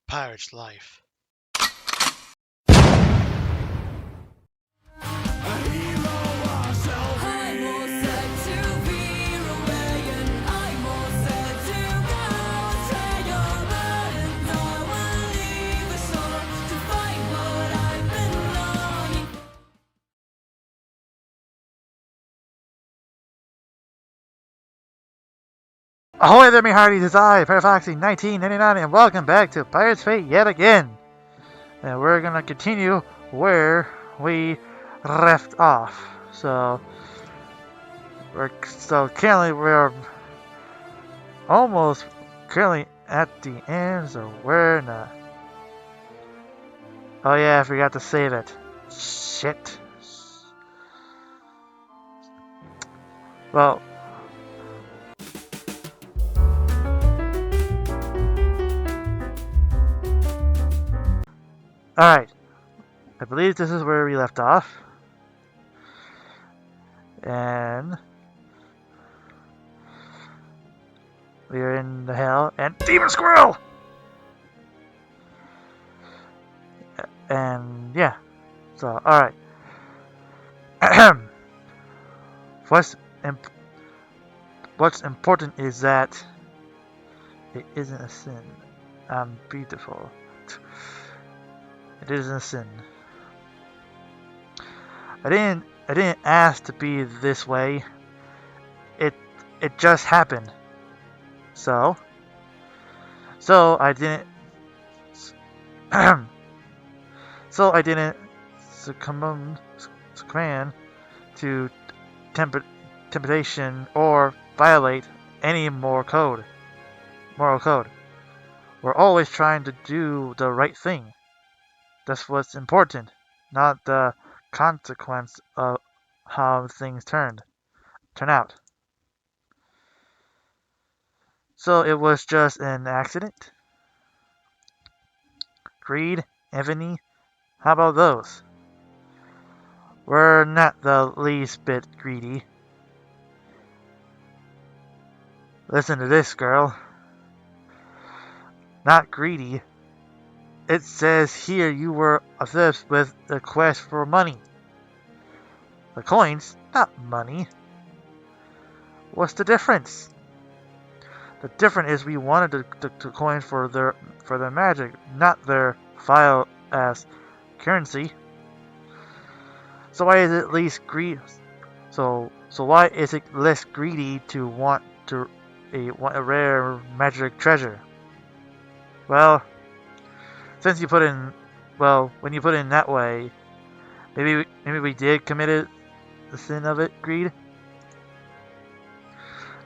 pirate's life. Ahoy there, me hearties! It's I, Parafoxy 1999, and welcome back to Pirate's Fate yet again. And we're gonna continue where we left off. So currently we're almost currently at the end. So we're not. Oh yeah, I forgot to save it. Shit. Well. Alright, I believe this is where we left off. And we are in the hell and Demon Squirrel! And yeah, so alright. What's important is that it isn't a sin. I'm beautiful. It isn't a sin. I didn't ask to be this way. It just happened. So I didn't so I didn't succumb to temptation or violate any moral code. We're always trying to do the right thing. That's what's important, not the consequence of how things turn out. So it was just an accident? Greed, envy, how about those? We're not the least bit greedy. Listen to this, girl. Not greedy. It says here you were obsessed with the quest for money. The coins, not money. What's the difference? The difference is we wanted the coins for their magic, not their vile as currency. So why is it least greedy? So why is it less greedy to want a rare magic treasure? Well, when you put it in that way, maybe we did commit the sin of it, greed.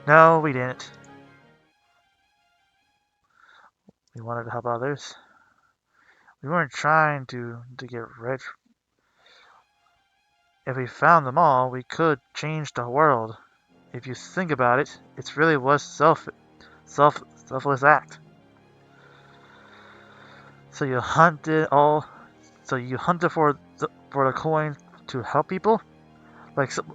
No, we didn't. We wanted to help others. We weren't trying to get rich. If we found them all, we could change the world. If you think about it, it really was selfless act. So you hunted for the coins to help people, like some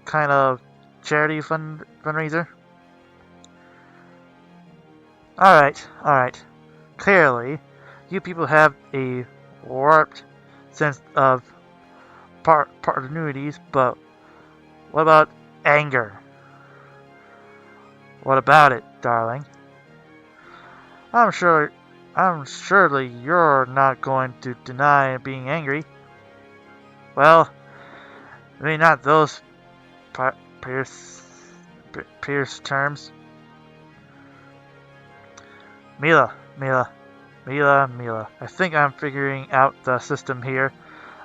kind of charity fundraiser. All right. Clearly, you people have a warped sense of partnerities, but what about anger? What about it, darling? I'm surely you're not going to deny being angry. Well, maybe not those Pierce terms. Mila. I think I'm figuring out the system here.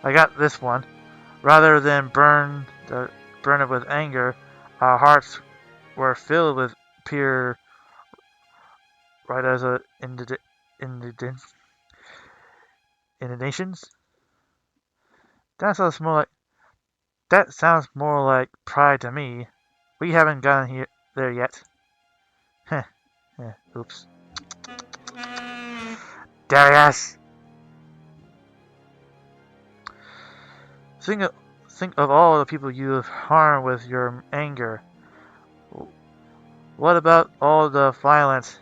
I got this one. Rather than burn it with anger, our hearts were filled with pure right as a indignations. That sounds more like pride to me. We haven't gotten there yet. Oops. Darius! Think of all the people you have harmed with your anger. What about all the violence?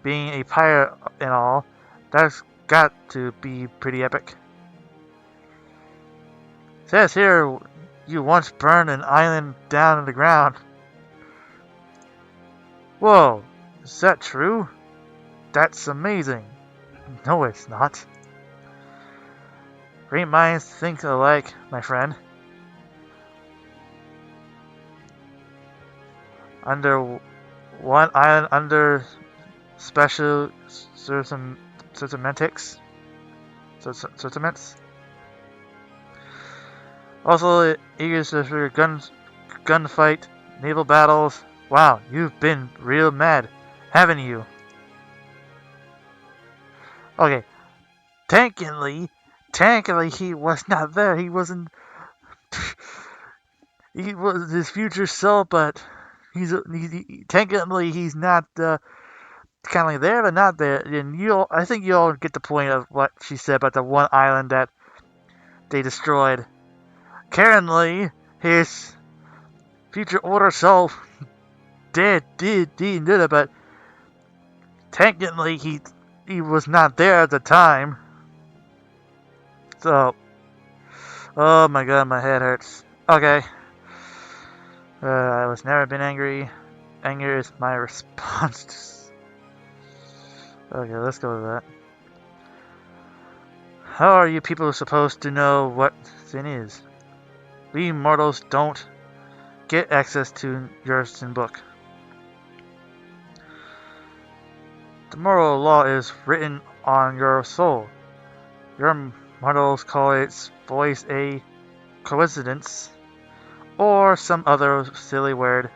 being a pirate and all, that's got to be pretty epic. It says here you once burned an island down in the ground. Whoa, is that true? That's amazing. No, it's not. Great minds think alike, my friend. Under one island, under special certificates. Also, eager for gunfight, naval battles. Wow, you've been real mad, haven't you? Okay, technically he was not there. He wasn't. He was his future self, but technically he's not kind of there, but not there. And I think you all get the point of what she said about the one island that they destroyed. Currently, his future order self did it, but technically he was not there at the time. So, oh my god, my head hurts. Okay, I was never been angry. Anger is my response. Okay, let's go with that. How are you people supposed to know what sin is? We mortals don't get access to your sin book. The moral law is written on your soul. Your mortals call its voice a coincidence or some other silly word.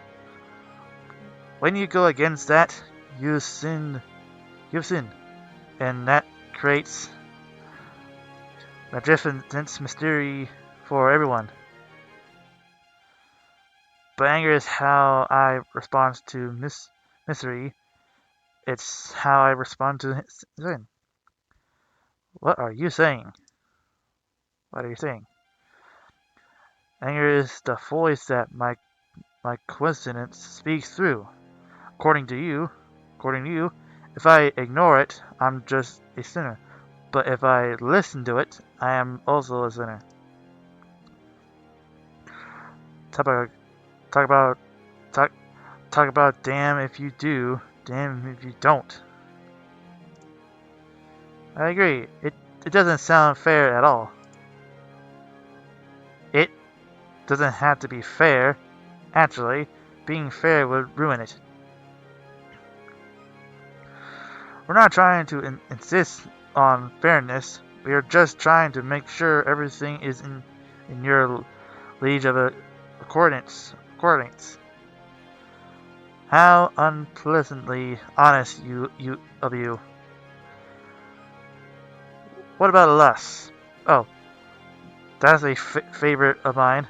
When you go against that, you've sinned, and that creates magnificent mystery for everyone. But anger is how I respond to misery. It's how I respond to sin. What are you saying? What are you saying? Anger is the voice that my coincidence speaks through. According to you, if I ignore it, I'm just a sinner. But if I listen to it, I am also a sinner. Talk about talk about talk about damn if you do, damn if you don't. I agree. It doesn't sound fair at all. It doesn't have to be fair. Actually, being fair would ruin it. We're not trying to insist on fairness. We are just trying to make sure everything is in your liege of accordance. How unpleasantly honest of you. What about lust? Oh, that's a favorite of mine.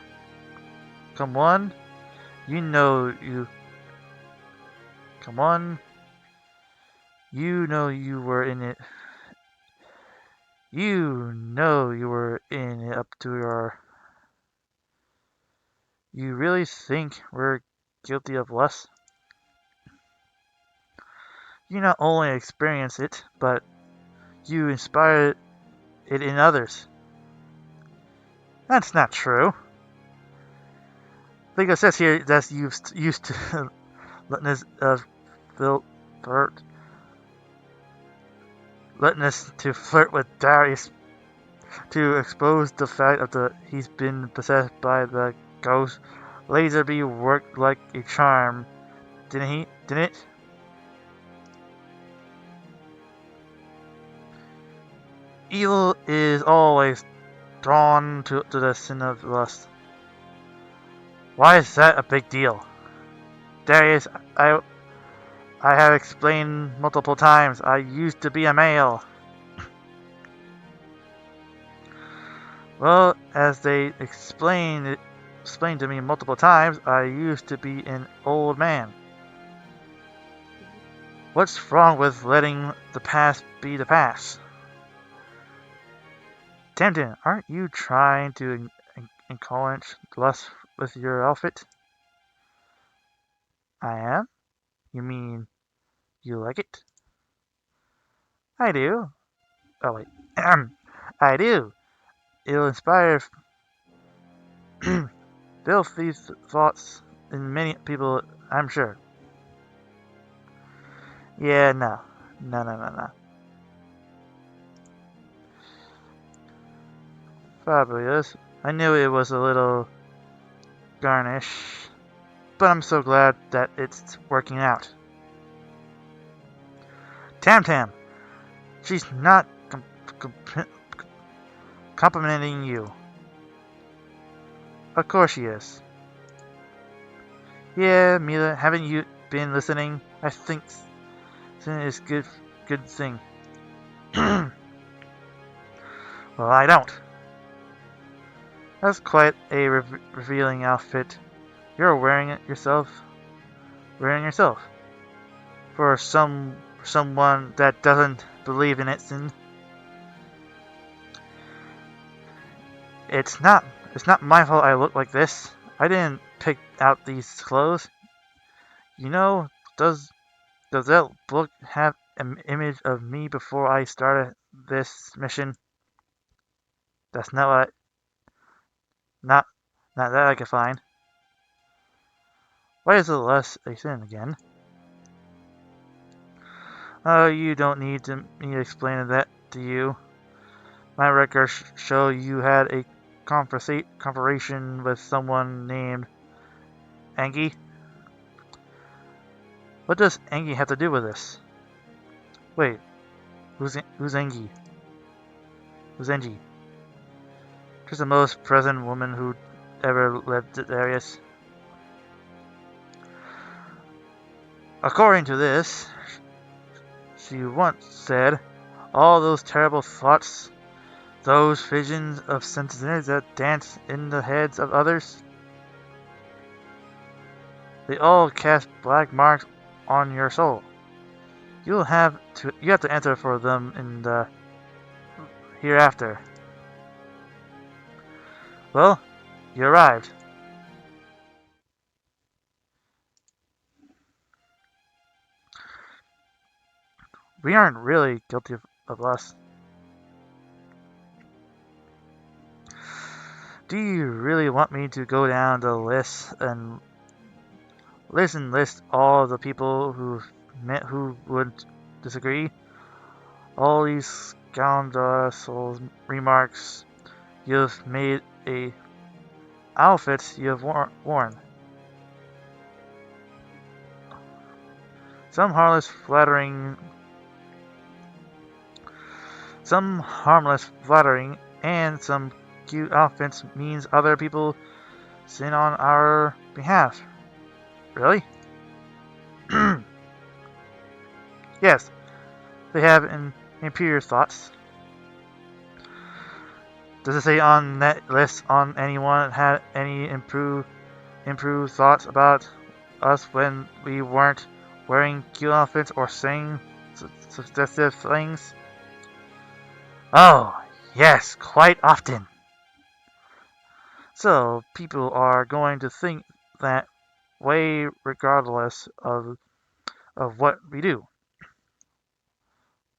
Come on, you know you. Come on, you know you were in it. You know you were in it up to your. You really think we're guilty of lust? You not only experience it, but you inspire it in others. That's not true. Like it says here, that's used to letness of letness to flirt with Darius to expose the fact that he's been possessed by the ghost. Laserby worked like a charm, didn't he? Didn't it? Evil is always drawn to the sin of lust. Why is that a big deal? Darius, I have explained multiple times, I used to be a male. Well, as they explained to me multiple times, I used to be an old man. What's wrong with letting the past be the past? Tamden, aren't you trying to encourage lust with your outfit? I am? You mean you like it? I do. Oh, wait. I do. It'll inspire filthy thoughts in many people, I'm sure. Yeah, no. No, no, no, no. Fabulous. I knew it was a little garnish, but I'm so glad that it's working out. Tam Tam, she's not complimenting you. Of course she is. Yeah, Mila, haven't you been listening? I think it's good thing. Well, I don't. That's quite a revealing outfit. You're wearing it yourself. Wearing yourself. For someone that doesn't believe in it, and it's not my fault I look like this. I didn't pick out these clothes. You know, does that book have an image of me before I started this mission? That's not not that I can find. Why is it less a sin again? Oh, you don't need me explaining that to you. My records show you had a conversation with someone named Angie. What does Angie have to do with this? Wait, who's Angie? Who's Angie? She's the most present woman who ever lived at Darius. According to this, she once said, all those terrible thoughts, those visions of sentences that dance in the heads of others, they all cast black marks on your soul. You have to answer for them in the hereafter. Well, you arrived. We aren't really guilty of us. Do you really want me to go down the list and list all the people who would disagree? All these scoundrels remarks you've made, a outfits you've worn. Some harmless flattering Some harmless flattering and some cute outfits means other people sin on our behalf. Really? Yes, they have impure thoughts. Does it say on that list on anyone had any improved thoughts about us when we weren't wearing cute outfits or saying suggestive things? Oh, yes, quite often. So people are going to think that way regardless of what we do.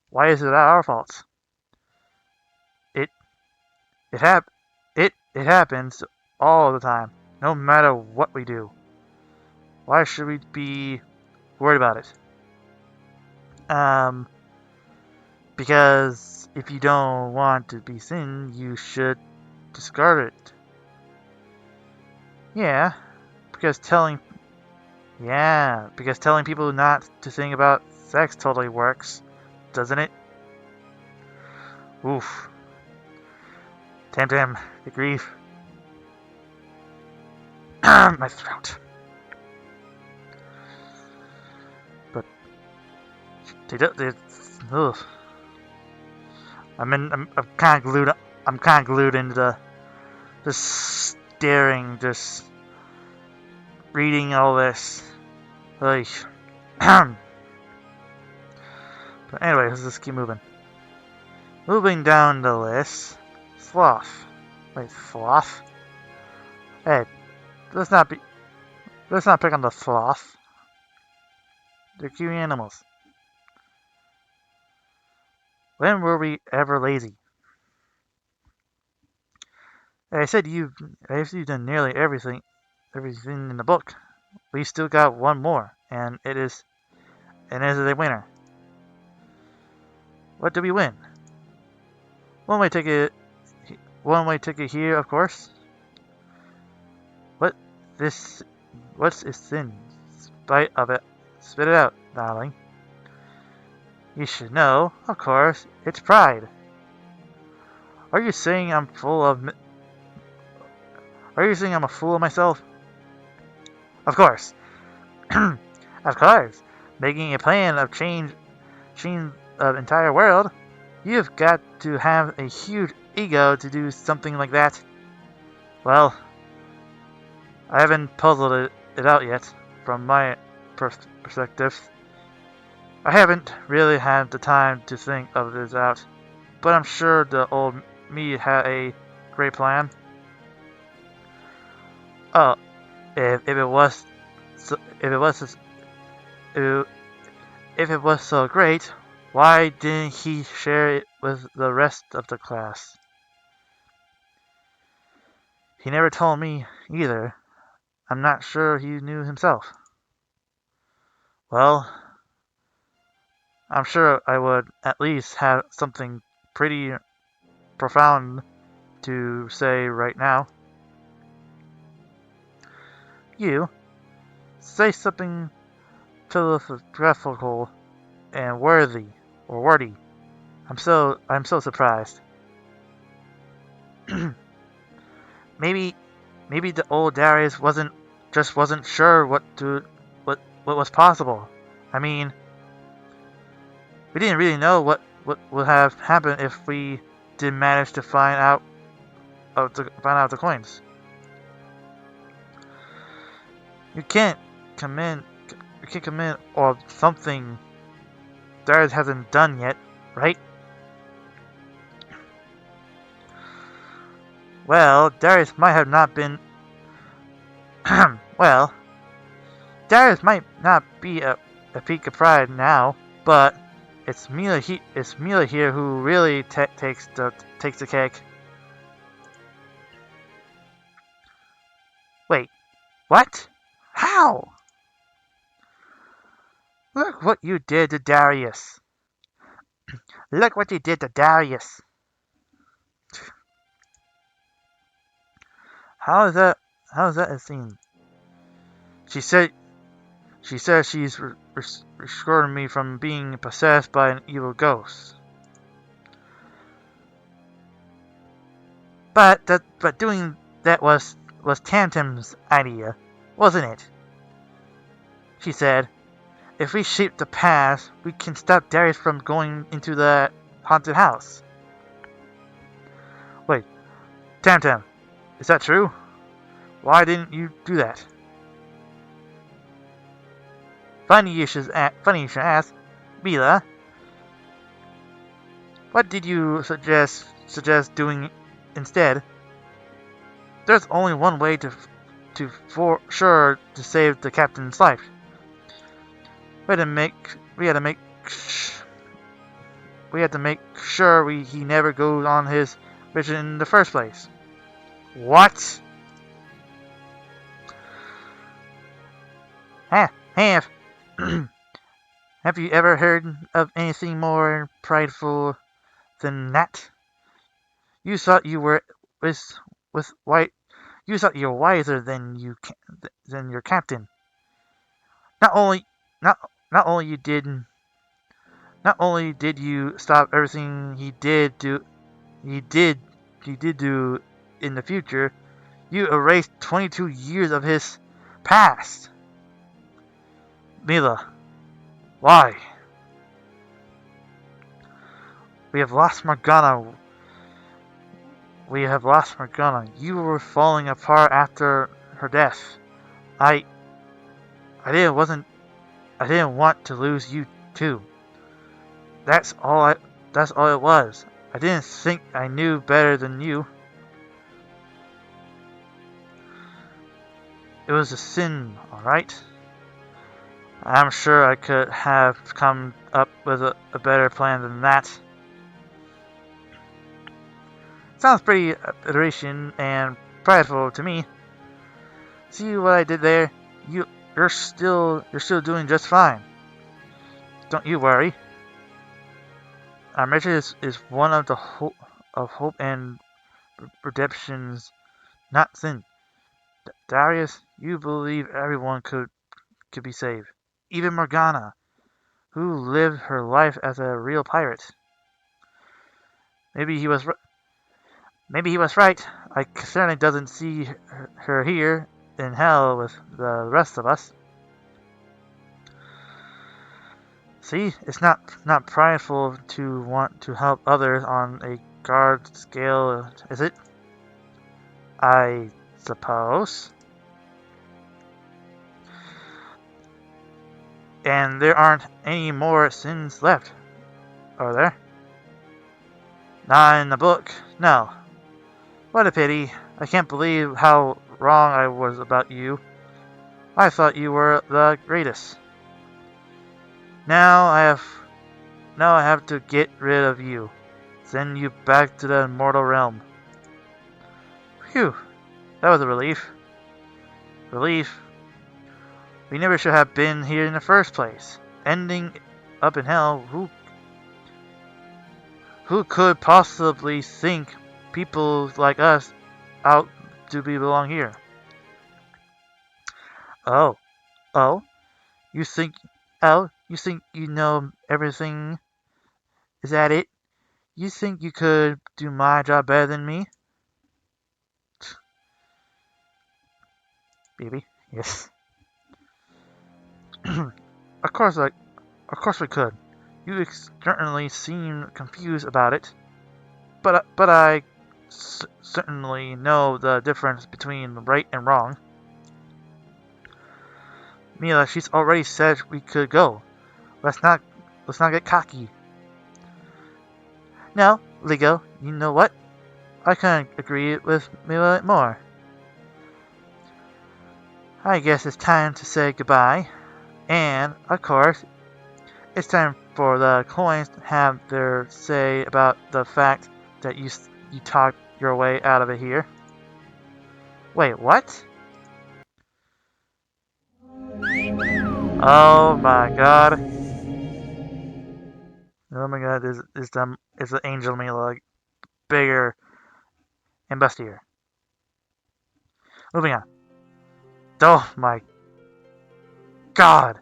Why is it our fault? It it hap it happens all the time, no matter what we do. Why should we be worried about it? Um, because if you don't want to be sin, you should discard it. Yeah, because telling because telling people not to think about sex totally works, doesn't it? Oof. Tam, the grief. My throat. But ugh. I'm kind of glued. I'm kind of glued into just staring, just reading all this. Like, but anyway, let's just keep moving. Moving down the list, sloth. Wait, sloth? Hey, let's not be. Let's not pick on the sloth. They're cute animals. When were we ever lazy? I said you've done nearly everything in the book. We still got one more, and it is a winner. What do we win? One way ticket, one way ticket here, of course. What this? What's its in spite of it? Spit it out, darling. You should know, of course. It's pride. Are you saying I'm full of? Are you saying I'm a fool of myself? Of course. Of course. Making a plan of change the entire world. You've got to have a huge ego to do something like that. Well, I haven't puzzled it out yet, from my perspective. I haven't really had the time to think of this out, but I'm sure the old me had a great plan. Oh, if it was, so, if, if it was so great, why didn't he share it with the rest of the class? He never told me either. I'm not sure he knew himself. Well, I'm sure I would at least have something pretty profound to say right now. You say something philosophical and worthy. I'm so surprised. maybe maybe the old Darius wasn't sure what was possible. I mean, we didn't really know what would have happened if we did manage to find out the coins. You can't commit you can't commit or something Darius hasn't done yet, right? Well, Darius might have not been well, Darius might not be a peak of pride now, but it's Mila here who really takes the cake. Wait, what? How? Look what you did to Darius. Look what you did to Darius. How is that? How is that a scene? She said. She says she's restoring me from being possessed by an evil ghost. But doing that was Tantam's idea, wasn't it? She said, if we shape the past, we can stop Darius from going into the haunted house. Wait, Tantam, is that true? Why didn't you do that? Funny you should ask. Mila, what did you suggest doing instead? There's only one way to for sure to save the captain's life. We had to make we had to make we had to make sure he never goes on his mission in the first place. What? Have have you ever heard of anything more prideful than that? You thought you were with white. You thought you were wiser than your captain. Not only not not only you did not only did you stop everything he did he did do in the future, you erased 22 years of his past. Mila, why? We have lost Morgana. We have lost Morgana. You were falling apart after her death. I I didn't want to lose you too. That's all I that's all it was. I didn't think I knew better than you. It was a sin, alright? I'm sure I could have come up with a better plan than that. Sounds pretty iteration and prideful to me. See what I did there? You're still doing just fine. Don't you worry. Our mission is one of the hope and redemptions, not sin. Darius, you believe everyone could be saved, even Morgana, who lived her life as a real pirate. Maybe he was maybe he was right. I certainly doesn't see her here in hell with the rest of us. See, it's not prideful to want to help others on a guard scale, is it? I suppose. And there aren't any more sins left, are there? Not in the book, no. What a pity. I can't believe how wrong I was about you. I thought you were the greatest. Now I have now I have to get rid of you. Send you back to the immortal realm. Phew, that was a relief. Relief. We never should have been here in the first place. Ending up in hell, who could possibly think people like us out to belong here? Oh, oh, you think, you think you know everything? Is that it? You think you could do my job better than me? Baby, yes. of course, of course we could. You certainly seem confused about it, but I certainly know the difference between right and wrong. Mila, she's already said we could go. Let's not get cocky. No, Lego, you know what? I couldn't agree with Mila more. I guess it's time to say goodbye. And, of course, it's time for the coins to have their say about the fact that you talked your way out of it here. Wait, what? Oh my god. Oh my god, is the angel Mila like, bigger and bustier. Moving on. Oh my god.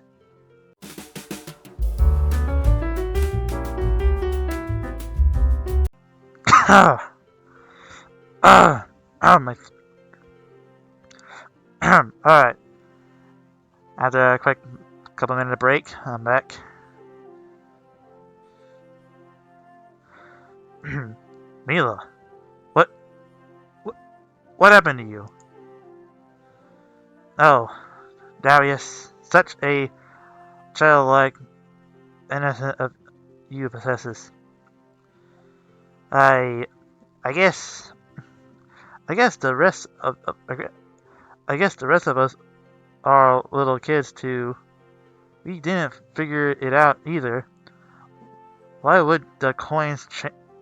Oh my. Alright. After a quick couple minute break, I'm back. Mila, what, what happened to you? Oh, Darius, such a childlike innocent of you possesses. I, I guess, I guess the rest of us are little kids too. We didn't figure it out either. Why would the coins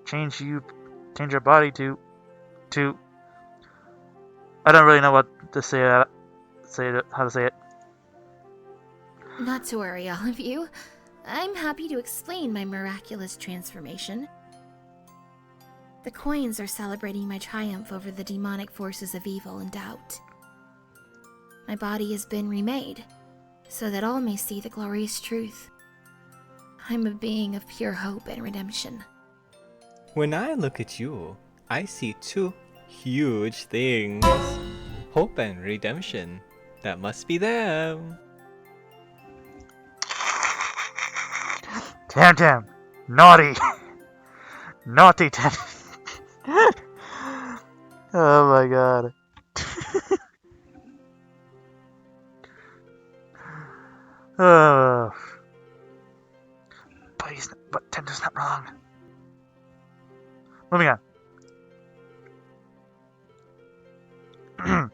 change your body to? I don't really know what to say. How to say it. Not to worry, all of you. I'm happy to explain my miraculous transformation. The coins are celebrating my triumph over the demonic forces of evil and doubt. My body has been remade, so that all may see the glorious truth. I'm a being of pure hope and redemption. When I look at you, I see two huge things. Hope and redemption. That must be them. Tam, naughty, naughty Tam. Oh my god. Oh. But Tantam's not wrong. Moving on.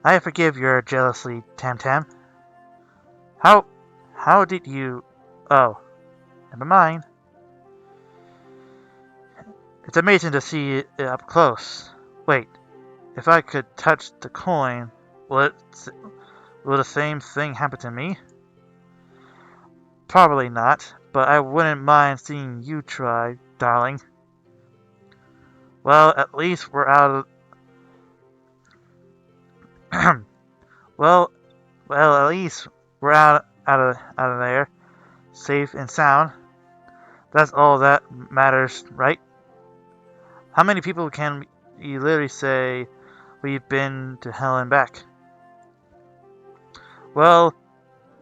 I forgive your jealousy, Tam. How did you... Oh, never mind. It's amazing to see it up close. Wait, if I could touch the coin, will the same thing happen to me? Probably not, but I wouldn't mind seeing you try, darling. Well, at least we're out of... well, at least we're out of there, safe and sound. That's all that matters, right? How many people can you literally say we've been to hell and back? Well,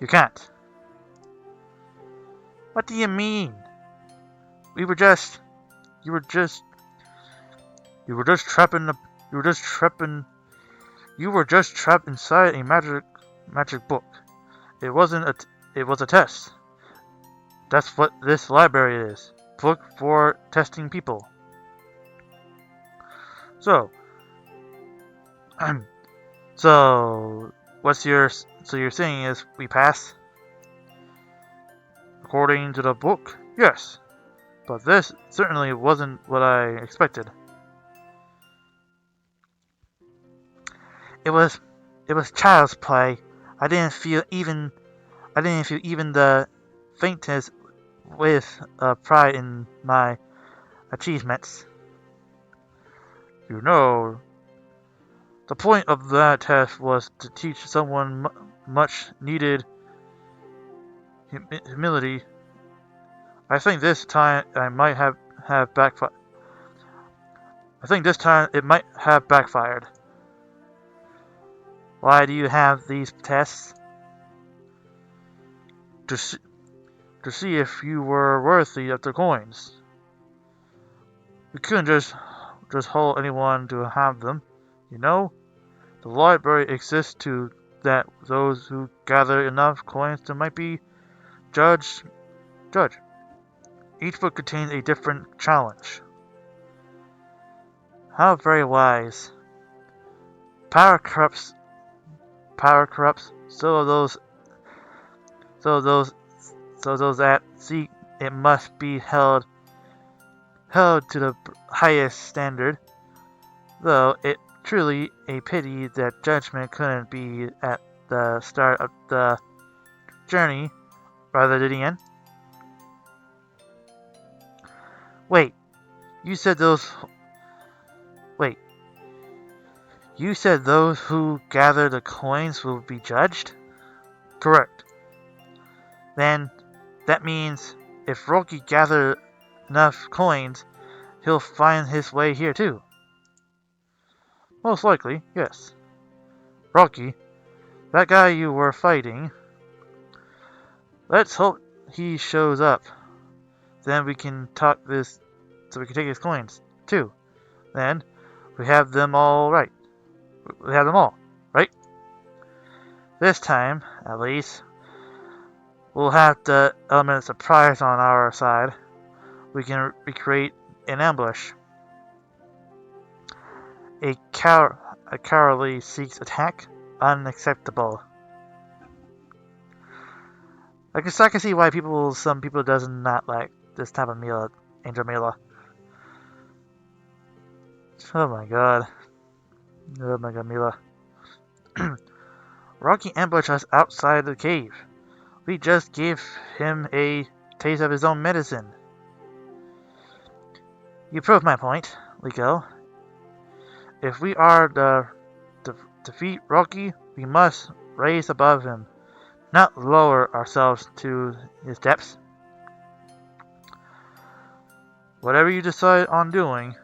you can't. What do you mean? We were just... You were just... You were just trapped in the... You were just trapped in... You were just trapped inside a magic book. It wasn't a... It was a test. That's what this library is. Book for testing people. So... so... So you're saying is we pass? According to the book, yes. But this certainly wasn't what I expected. It was child's play. I didn't feel even the faintest with pride in my achievements. You know, the point of that test was to teach someone much needed humility. I think this time I might have backfired. I think this time it might have backfired. Why do you have these tests? To see if you were worthy of the coins. We couldn't just hold anyone to have them, you know? The library exists to that those who gather enough coins to might be judged. Each book contains a different challenge. How very wise. Power corrupts. So those that seek it must be held to the highest standard. Though it truly a pity that judgment couldn't be at the start of the journey rather than the end. Wait, you said those who gather the coins will be judged? Correct. Then that means if Rocky gathers enough coins, he'll find his way here too. Most likely, yes. Rocky, that guy you were fighting, let's hope he shows up. Then we can take his coins too. Then we have them all right. We have them all, right? This time, at least, we'll have the element of surprise on our side. We can recreate an ambush. A cowardly seeks attack? Unacceptable. I can see why some people does not like this type of Mila, Angel Mila. Oh my god. Oh my god, Mila. Rocky ambushed us outside the cave. We just gave him a taste of his own medicine. You prove my point, Liko. If we are to defeat Rocky, we must raise above him, not lower ourselves to his depths. Whatever you decide on doing,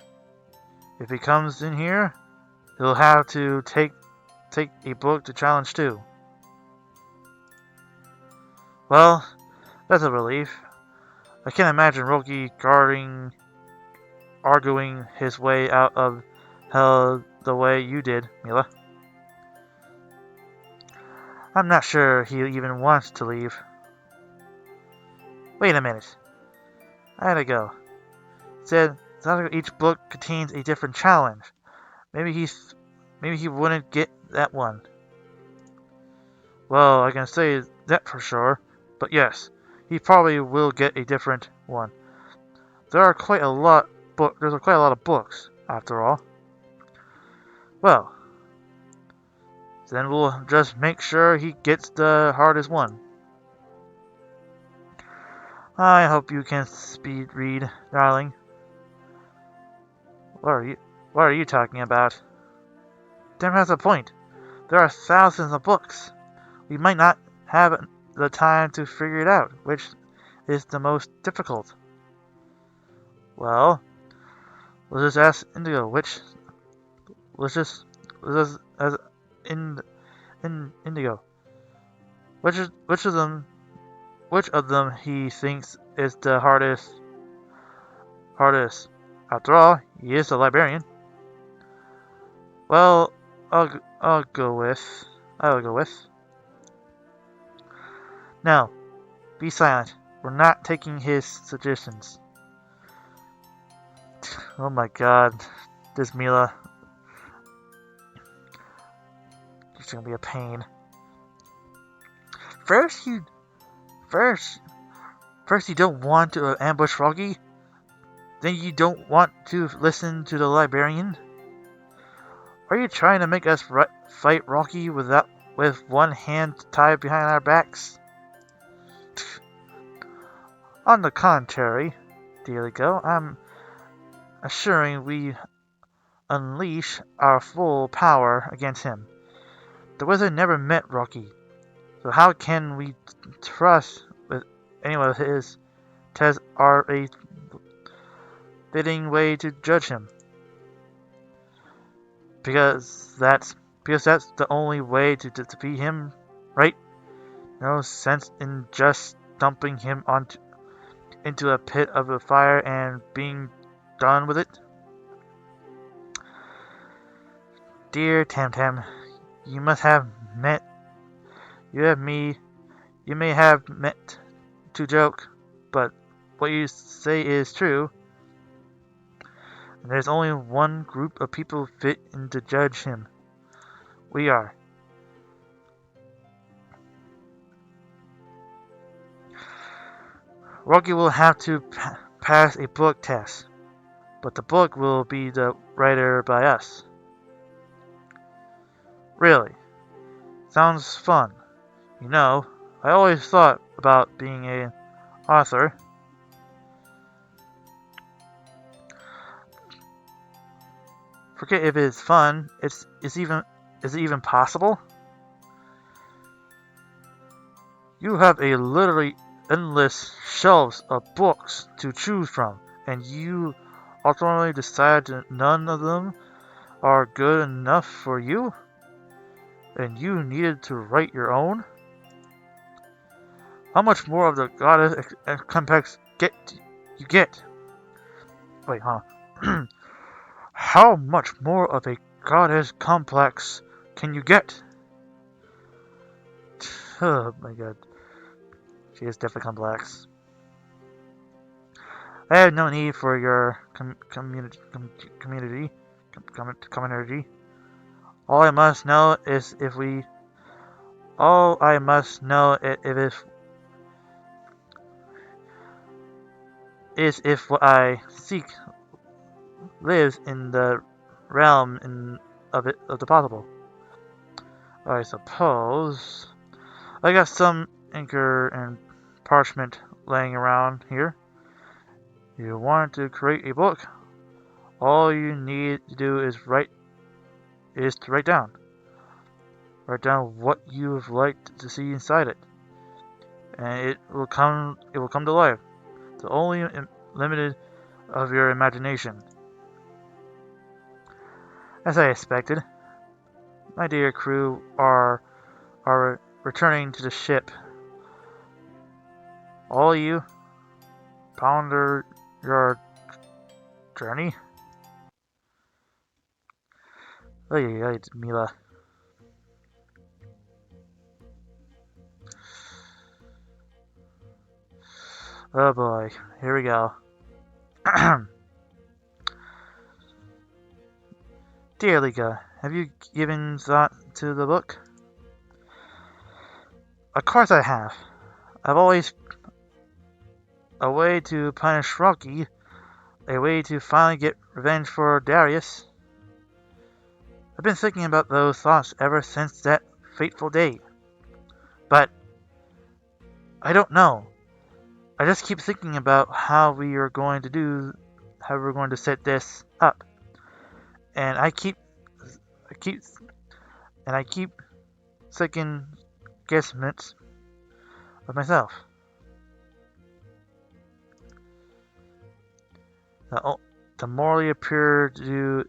if he comes in here, he'll have to take a book to challenge too. Well, that's a relief. I can't imagine Rocky arguing his way out of hell the way you did, Mila. I'm not sure he even wants to leave. Wait a minute. I gotta go. It said each book contains a different challenge. Maybe he wouldn't get that one. Well, I can say that for sure. But yes, he probably will get a different one. There are quite a lot There's quite a lot of books, after all. Well, then we'll just make sure he gets the hardest one. I hope you can speed read, darling. What are you talking about? Tim has a point. There are thousands of books. We might not have the time to figure it out, which is the most difficult. Well, let's just ask Indigo. Let's just as in Indigo. Which of them he thinks is the hardest? Hardest. After all, he is a librarian. Well, I'll go with. No, be silent. We're not taking his suggestions. Oh my god, this Mila. She's gonna be a pain. First you don't want to ambush Froggy. Then you don't want to listen to the librarian. Are you trying to make us fight Rocky with one hand tied behind our backs? On the contrary, dearly go, I'm assuring we unleash our full power against him. The wizard never met Rocky, so how can we trust with anyone of his tests are a fitting way to judge him? Because that's the only way to defeat him, right? No sense in just dumping him into a pit of a fire and being done with it. Dear Tam, you may have meant to joke, but what you say is true. And there's only one group of people fit in to judge him. We are. Rocky will have to pass a book test, but the book will be the writer by us. Really? Sounds fun. You know, I always thought about being an author. Forget if it's fun. Is it even possible? You have a literally endless shelves of books to choose from, and you ultimately decide that none of them are good enough for you, and you needed to write your own? How much more of the goddess complex you get? Wait, huh? How much more of a goddess complex can you get? Oh my god. She is definitely complex. I have no need for your community. All I must know is if what I seek lives in the realm of the possible. I suppose I got some anchor and parchment laying around here. You want to create a book? All you need to do is to write down. Write down what you would like to see inside it, and it will come to life. The only limited of your imagination. As I expected, my dear crew are returning to the ship. All you ponder your journey. Hey, Mila. Oh boy, here we go. Dear Lika, have you given thought to the book? Of course I have. I've always a way to punish Rocky, a way to finally get revenge for Darius. I've been thinking about those thoughts ever since that fateful day. But I don't know. I just keep thinking about how we're going to set this up. And I keep, I keep second guesstimates of myself. The morally pure do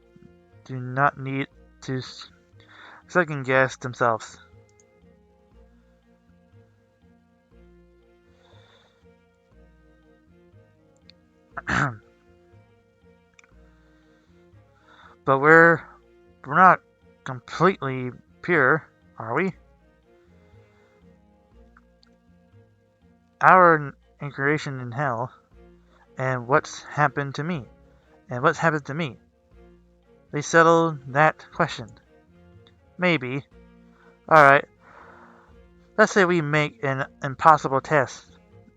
not need to second guess themselves. But we're not completely pure, are we? Our incarnation in hell, and what's happened to me, they settled that question. Maybe. Alright, let's say we make an impossible test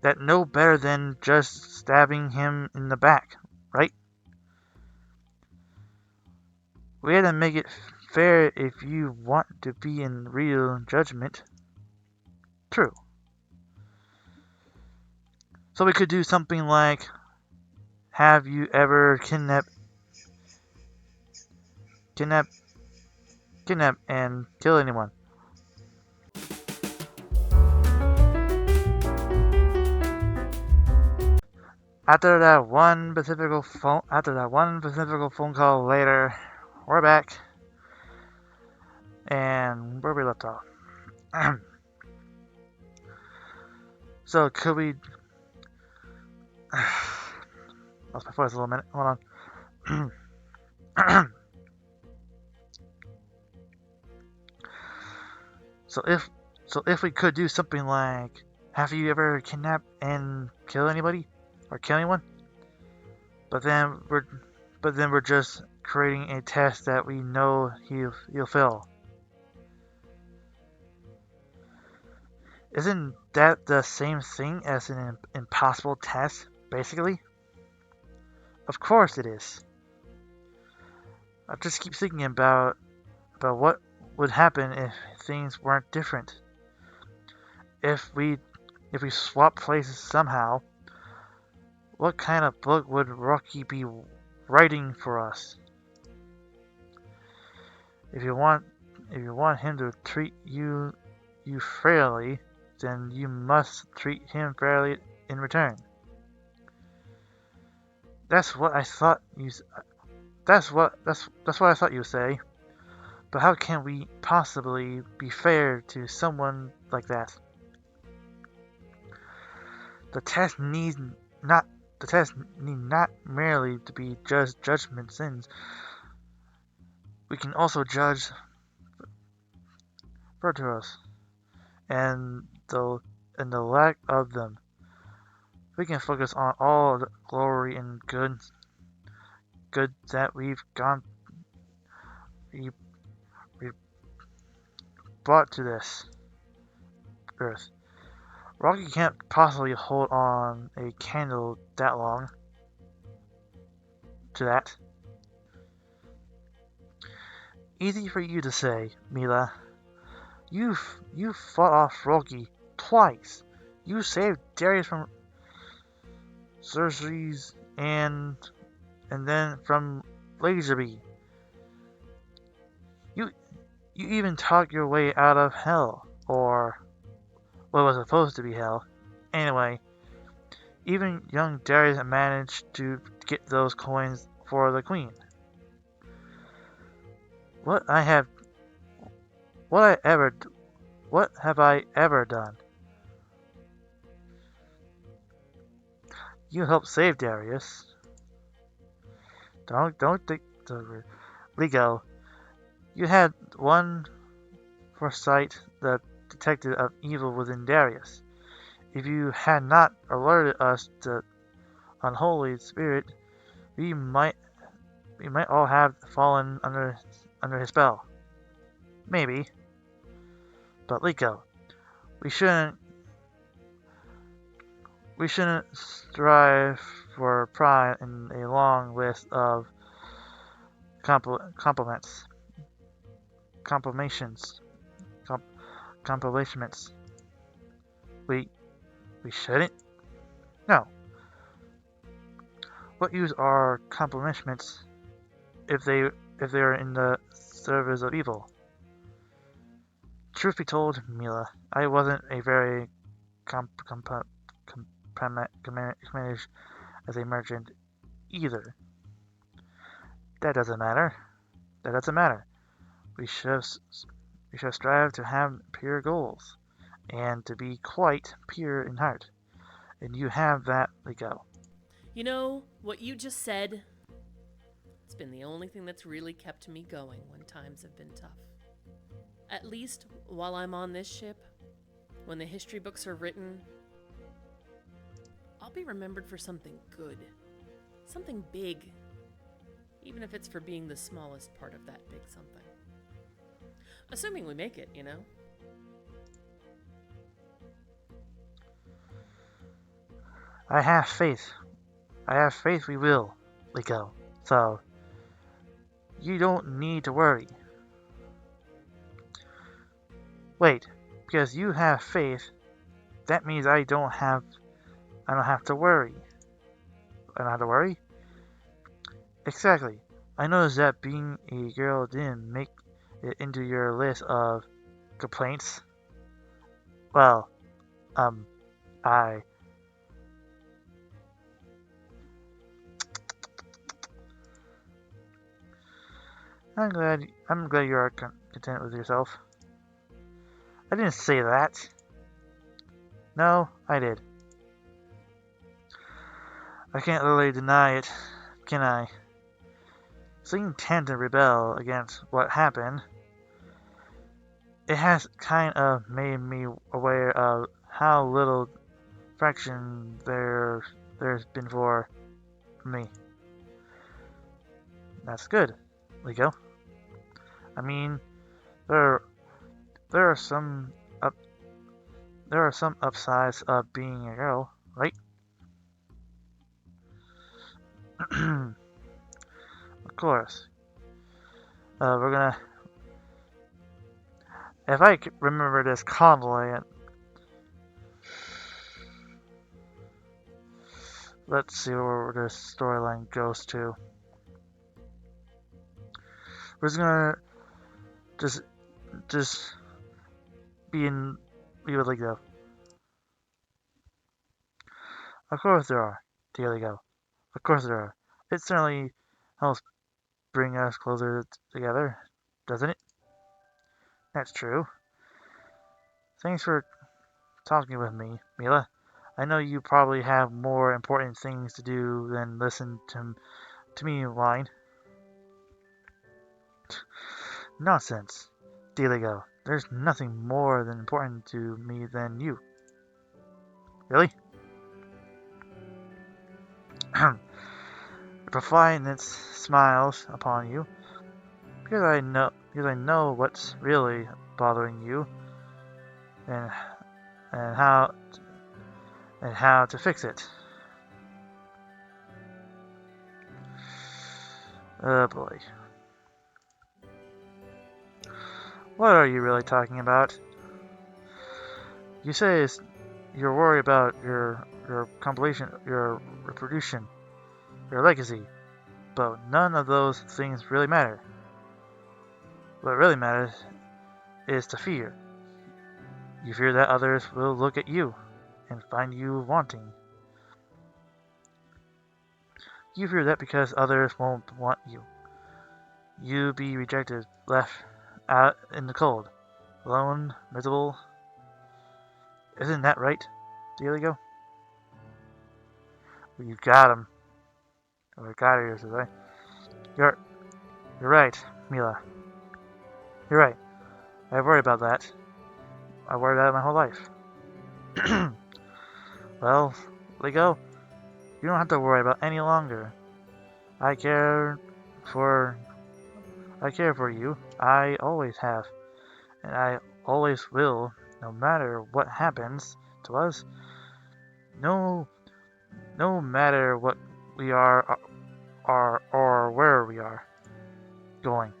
that no better than just stabbing him in the back, right? We had to make it fair if you want to be in real judgment. True. So we could do something like, have you ever kidnapped and kill anyone? After that one Pacifical phone call later, we're back, and where we left off. So could we? Lost my voice a little minute. Hold on. So if we could do something like, have you ever kidnapped and kill anybody or kill anyone? But then we're just creating a test that we know he'll fail. Isn't that the same thing as an impossible test, basically? Of course it is. I just keep thinking about what would happen if things weren't different. If we swap places somehow, what kind of book would Rocky be writing for us? If you want him to treat you fairly, then you must treat him fairly in return. That's what I thought you would say. But how can we possibly be fair to someone like that? The test need not merely to be just judgment sins. We can also judge virtues and the lack of them. We can focus on all the glory and good that we've brought to this earth. Rocky can't possibly hold on a candle that long to that. Easy for you to say, Mila. You fought off Rocky twice. You saved Darius from Cersei's and then from Laserby. You even talked your way out of hell, or what was supposed to be hell. Anyway, even young Darius managed to get those coins for the queen. What have I ever done? You helped save Darius. Don't think the Lego. You had one foresight, the detective of evil within Darius. If you had not alerted us to unholy spirit, we might all have fallen under his spell. Maybe. But Liko, we shouldn't strive for pride in a long list of compliments, complimations, compilations. We we shouldn't. No. What use are compliments if they are in the service of evil? Truth be told, Mila, I wasn't a very committed as a merchant either. That doesn't matter. That doesn't matter. We should we should strive to have pure goals, and to be quite pure in heart. And you have that, Liko. You know, what you just said, it's been the only thing that's really kept me going when times have been tough. At least while I'm on this ship, when the history books are written, I'll be remembered for something good. Something big. Even if it's for being the smallest part of that big something. Assuming we make it, you know? I have faith. I have faith we will, Liko. So, you don't need to worry. Wait, because you have faith, that means I don't have to worry. I don't have to worry? Exactly. I noticed that being a girl didn't make it into your list of complaints. Well, I... I'm glad you are content with yourself. I didn't say that. No, I did. I can't really deny it, can I? Seeing Tanta rebel against what happened, it has kind of made me aware of how little fraction there's been for me. That's good, Liko. I mean, there there are some up there are some upsides of being a girl, right? Of course. We're gonna. If I remember this Convoy, let's see where this storyline goes to. We're just gonna just be with Lego. Of course there are, dear Lego. Of course there are. It certainly helps bring us closer together, doesn't it? That's true. Thanks for talking with me, Mila. I know you probably have more important things to do than listen to me whine. Nonsense. Deligo, there's nothing more than important to me than you. Really? Providence smiles upon you, because I know what's really bothering you, and and how to fix it. Oh boy. What are you really talking about? You say you're worried about your compilation, your reproduction, your legacy, but none of those things really matter. What really matters is to fear. You fear that others will look at you and find you wanting. You fear that because others won't want you, you be rejected, left out in the cold, alone, miserable. Isn't that right, Diego? Well, you got him. Or got her, says I. You're right, Mila. You're right. I worry about that. I worried about it my whole life. Well, Lego, you don't have to worry about it any longer. I care for you. I always have, and I always will, no matter what happens to us. No No matter what we are or where we are going.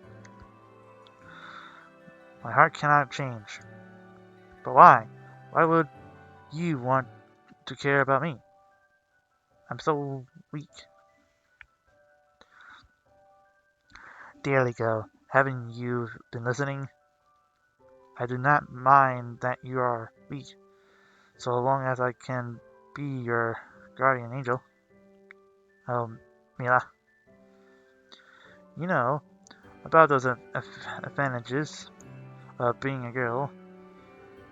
My heart cannot change. But why? Why would you want to care about me? I'm so weak. Dearly girl, haven't you been listening? I do not mind that you are weak, so long as I can be your guardian angel. Oh, Mila, you know about those advantages of being a girl.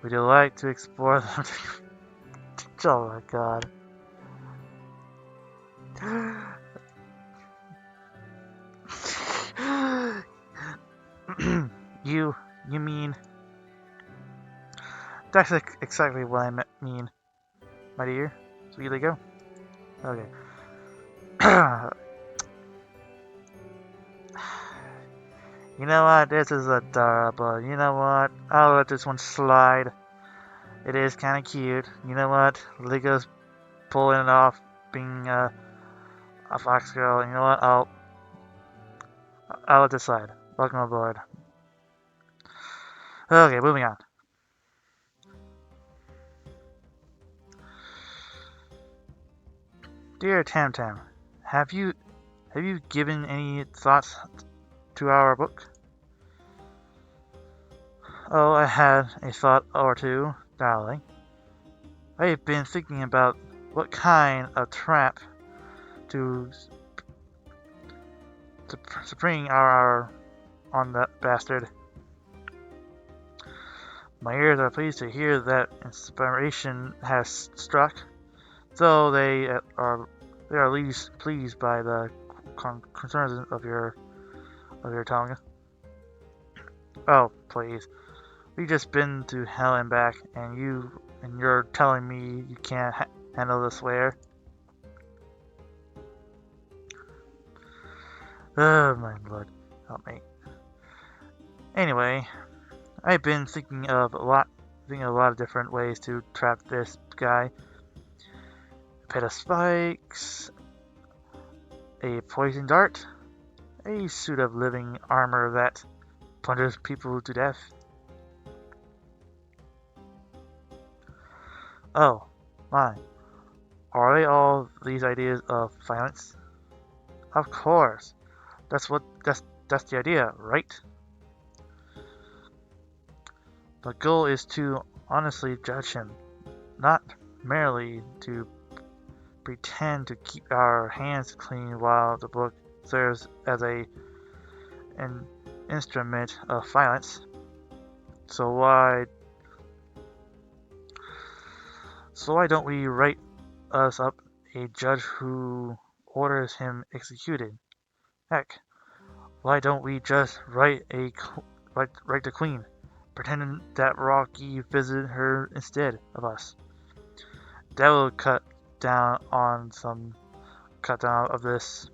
Would you like to explore them? Oh my god. you, you mean? That's exactly what I mean, my dear. Sweetly go. Okay. You know what? This is adorable. You know what? I'll let this one slide. It is kind of cute. You know what? Lego's pulling it off, being a fox girl. You know what? I'll decide. Welcome aboard. Okay, moving on. Dear Tam, have you given any thoughts to our book? Oh, I had a thought or two, darling. I've been thinking about what kind of trap to spring our on that bastard. My ears are pleased to hear that inspiration has struck, though they are least pleased by the concerns of your tongue. Oh, please. We just been to hell and back, and you're telling me you can't handle the swear. Oh my lord, help me. Anyway, I've been thinking of a lot of different ways to trap this guy. A pit of spikes, a poison dart, a suit of living armor that plunges people to death. Oh, my. Are they all these ideas of violence? Of course. That's the idea, right? The goal is to honestly judge him, not merely to pretend to keep our hands clean while the book serves as an instrument of violence. So why don't we write us up a judge who orders him executed? Heck, why don't we just write the queen, pretending that Rocky visited her instead of us? That will cut down of this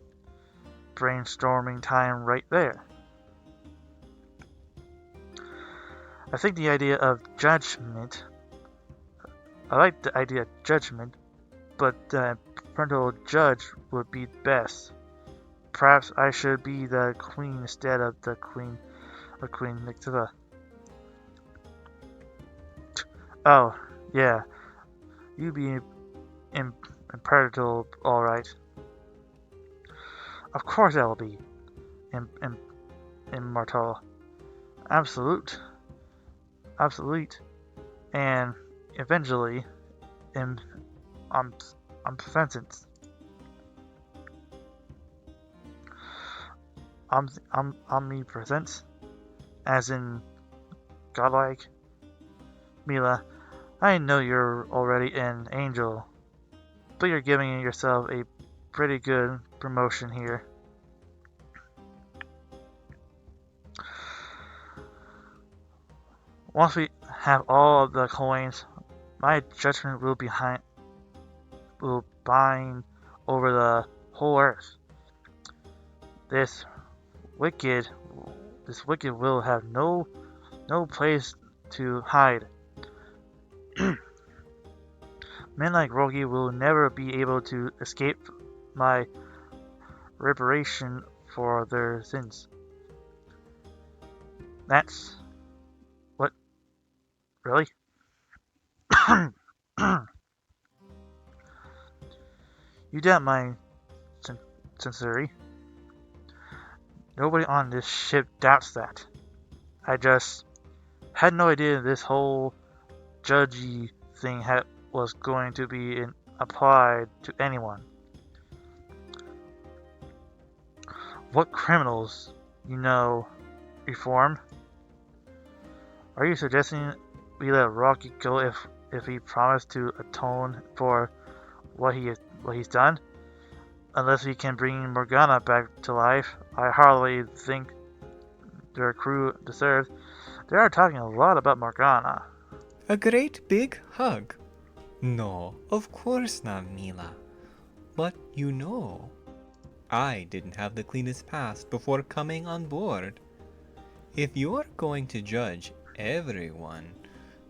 brainstorming time right there. I think the idea of judgment. I like the idea of judgment, but the parental judge would be best. Perhaps I should be the queen instead of the queen or Queen Nictiva. Oh, yeah, you be imperative, all right. Of course I will be immortal, absolute, and eventually in omnipresence. Omnipresence, as in godlike. Mila, I know you're already an angel, but you're giving yourself a pretty good promotion here. Once we have all of the coins, my judgment will bind over the whole earth. This wicked will have no place to hide. Men like Rogi will never be able to escape my reparation for their sins. That's... what? Really? You doubt my sincerity. Nobody on this ship doubts that. I just had no idea this whole judgy thing was going to be applied to anyone. What criminals, reform? Are you suggesting we let Rocky go if he promised to atone for what he's done? Unless we can bring Morgana back to life, I hardly think their crew deserves. They are talking a lot about Morgana. A great big hug. No, of course not, Mila. But I didn't have the cleanest past before coming on board. If you're going to judge everyone,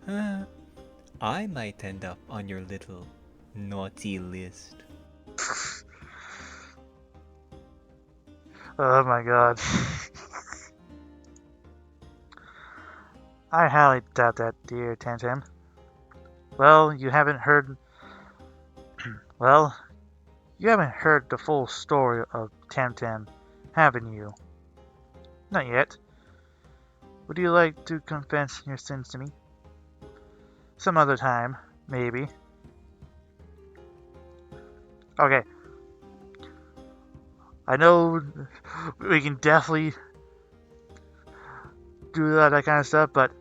I might end up on your little naughty list. Oh my god. I highly doubt that, dear Tantam. Well, you haven't heard the full story of Tamtam, haven't you? Not yet. Would you like to confess your sins to me? Some other time, maybe. Okay. I know we can definitely do that kind of stuff, but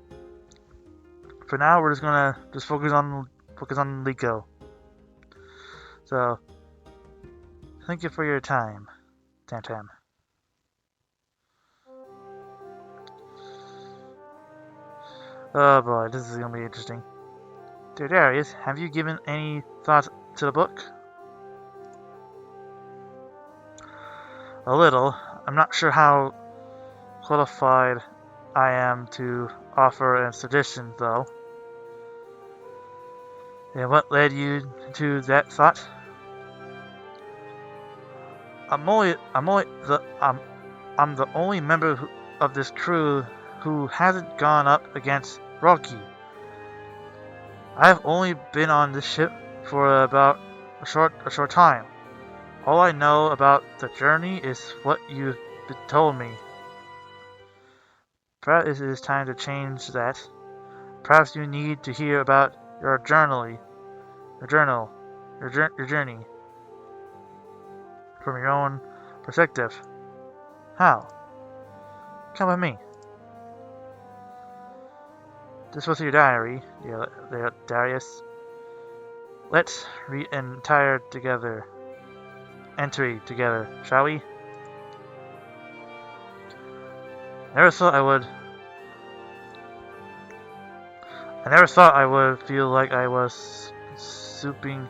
for now we're just gonna focus on Liko. So thank you for your time, Tantam. Oh boy, this is gonna be interesting. Dear Darius, have you given any thought to the book? A little. I'm not sure how qualified I am to offer a suggestion, though. And what led you to that thought? I'm the only member of this crew who hasn't gone up against Rocky. I've only been on this ship for about a short time. All I know about the journey is what you've told me. Perhaps it is time to change that. Perhaps you need to hear about your journey from your own perspective. How? Come with me. This was your diary, dear Darius. Let's read an entry together, shall we? I never thought I would feel like I was snooping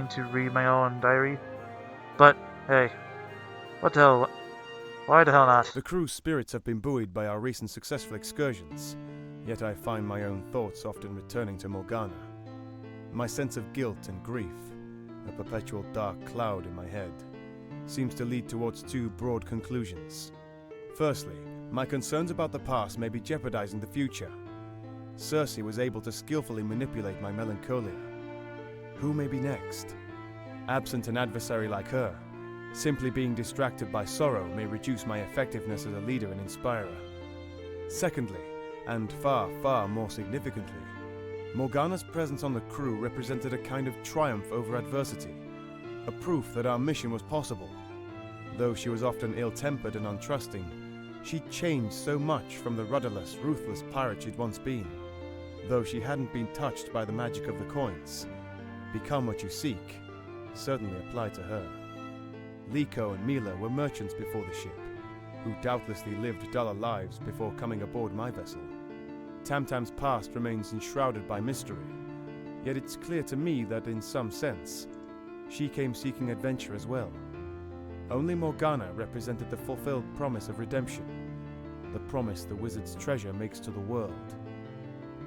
to read my own diary. But hey, what the hell? Why the hell not? The crew's spirits have been buoyed by our recent successful excursions, yet I find my own thoughts often returning to Morgana. My sense of guilt and grief, a perpetual dark cloud in my head, seems to lead towards two broad conclusions. Firstly, my concerns about the past may be jeopardizing the future. Circe was able to skillfully manipulate my melancholia. Who may be next? Absent an adversary like her, simply being distracted by sorrow may reduce my effectiveness as a leader and inspirer. Secondly, and far, far more significantly, Morgana's presence on the crew represented a kind of triumph over adversity, a proof that our mission was possible. Though she was often ill-tempered and untrusting, she'd changed so much from the rudderless, ruthless pirate she'd once been. Though she hadn't been touched by the magic of the coins, become what you seek certainly applied to her. Liko and Mila were merchants before the ship, who doubtlessly lived duller lives before coming aboard my vessel. Tamtam's past remains enshrouded by mystery, yet it's clear to me that in some sense, she came seeking adventure as well. Only Morgana represented the fulfilled promise of redemption, the promise the wizard's treasure makes to the world.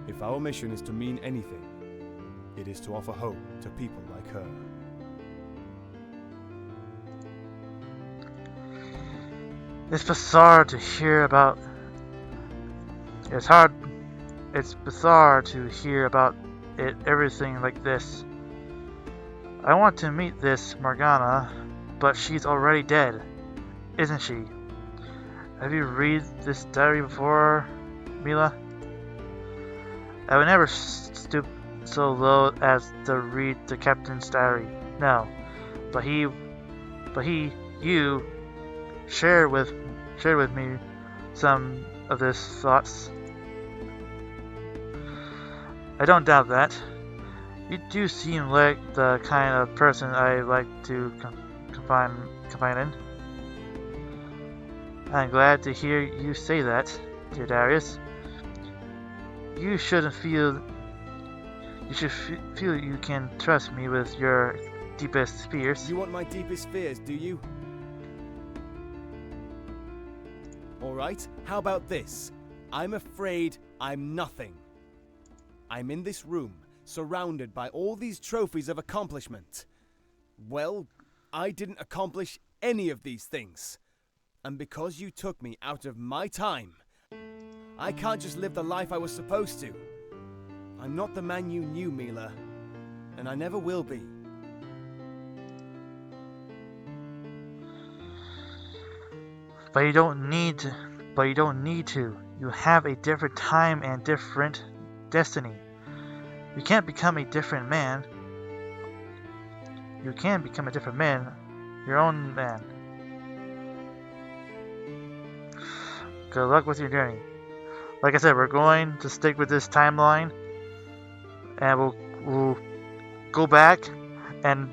If our mission is to mean anything, It is to offer hope to people like her. It's bizarre to hear about. It's hard. It's bizarre to hear about it. Everything like this. I want to meet this Morgana, but she's already dead, isn't she? Have you read this diary before, Mila? I would never stoop so low as to read the captain's diary. No, but you shared with me some of his thoughts. I don't doubt that. You do seem like the kind of person I like to confide in. I'm glad to hear you say that, dear Darius. You should feel you can trust me with your deepest fears. You want my deepest fears, do you? Alright, how about this? I'm afraid I'm nothing. I'm in this room, surrounded by all these trophies of accomplishment. Well, I didn't accomplish any of these things. And because you took me out of my time, I can't just live the life I was supposed to. I'm not the man you knew, Mila, and I never will be. But you don't need to. You have a different time and different destiny. You can't become a different man. You can become a different man, your own man. Good luck with your journey. Like I said, we're going to stick with this timeline, and we'll go back and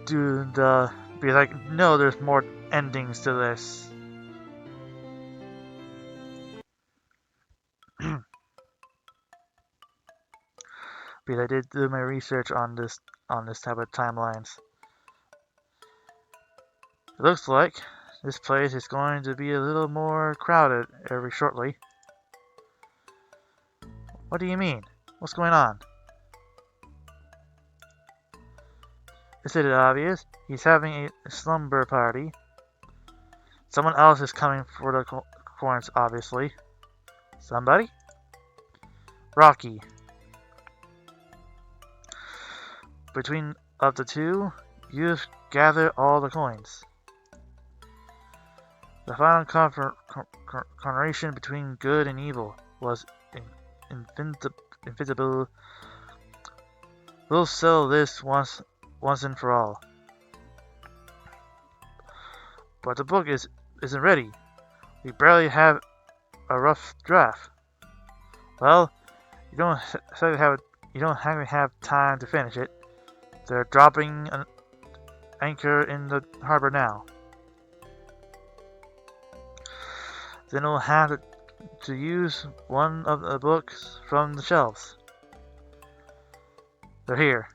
be like, no, there's more endings to this. Because I did do my research on this type of timelines. It looks like this place is going to be a little more crowded very shortly. What do you mean? What's going on? Is it obvious? He's having a slumber party. Someone else is coming for the coins, obviously. Somebody? Rocky. Between of the two, you've gathered all the coins. The final confrontation between good and evil was invisible. We'll settle this once and for all. But the book isn't ready. We barely have a rough draft. Well, you don't have time to finish it. They're dropping an anchor in the harbor now. Then we'll have to use one of the books from the shelves. They're here.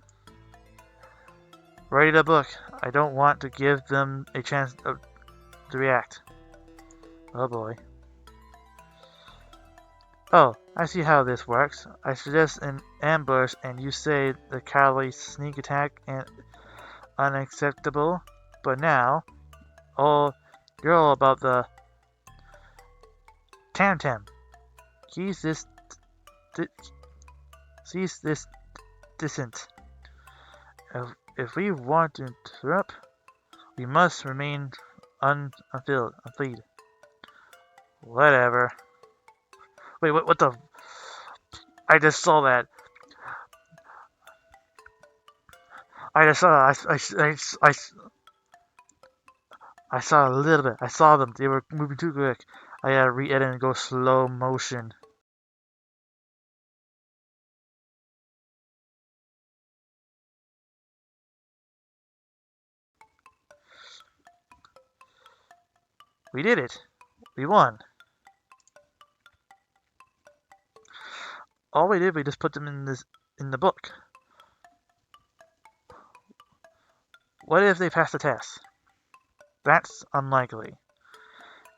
Ready the book. I don't want to give them a chance to react. Oh boy. Oh, I see how this works. I suggest an ambush and you say the cowardly sneak attack and unacceptable. But now, you're all about the Tam. Seize this distance. If we want to interrupt, we must remain unfleed. Whatever. Wait, what the? I just saw that. I saw a little bit. I saw them. They were moving too quick. I gotta re-edit and go slow motion. We did it. We won. All we did, we just put them in the book. What if they pass the test? That's unlikely.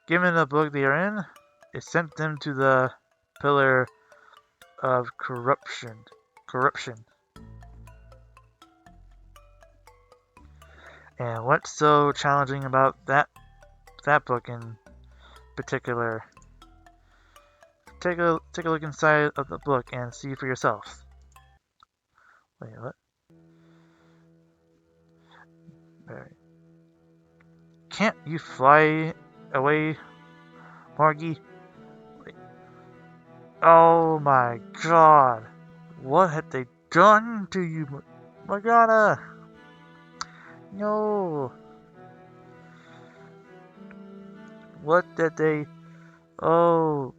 Given the book they are in, it sent them to the pillar of corruption. And what's so challenging about that book in particular? Take a look inside of the book and see for yourself. Wait, what? Right. Can't you fly away, Margie? Wait. Oh my god. What have they done to you, Morgana? No. What did they... Oh.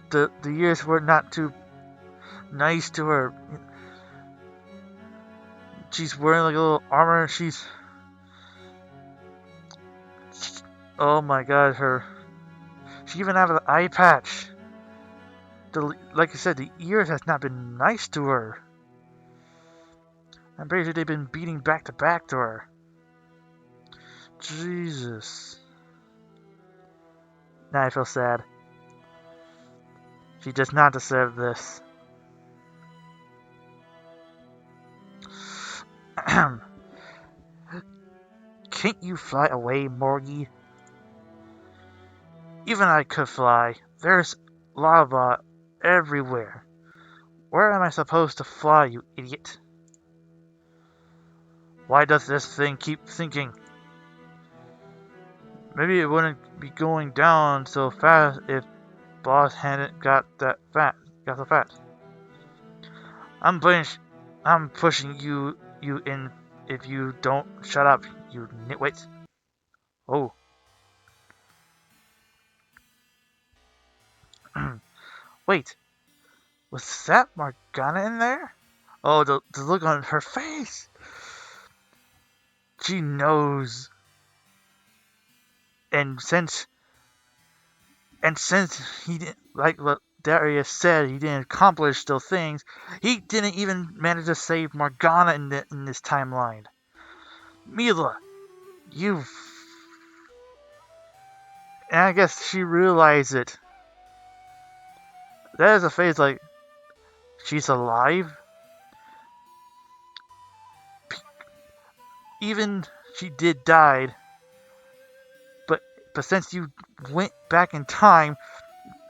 The years were not too nice to her. She's wearing like a little armor. Oh my god, she even have an eye patch. Like I said, the years has not been nice to her. I'm pretty sure they've been beating back to back to her. Jesus. Now I feel sad. She does not deserve this. Can't you fly away, Morgie? Even I could fly. There's lava everywhere. Where am I supposed to fly, you idiot? Why does this thing keep sinking? Maybe it wouldn't be going down so fast if Boss hadn't got so fat. I'm pushing you in if you don't shut up, you nitwit. Oh. Wait, was that Morgana in there? Oh, the look on her face. She knows. And since he didn't, like what Darius said, he didn't accomplish those things, he didn't even manage to save Morgana in this timeline. Mila, you... And I guess she realized it. That is a face like, she's alive? Even she did die, but since you went back in time,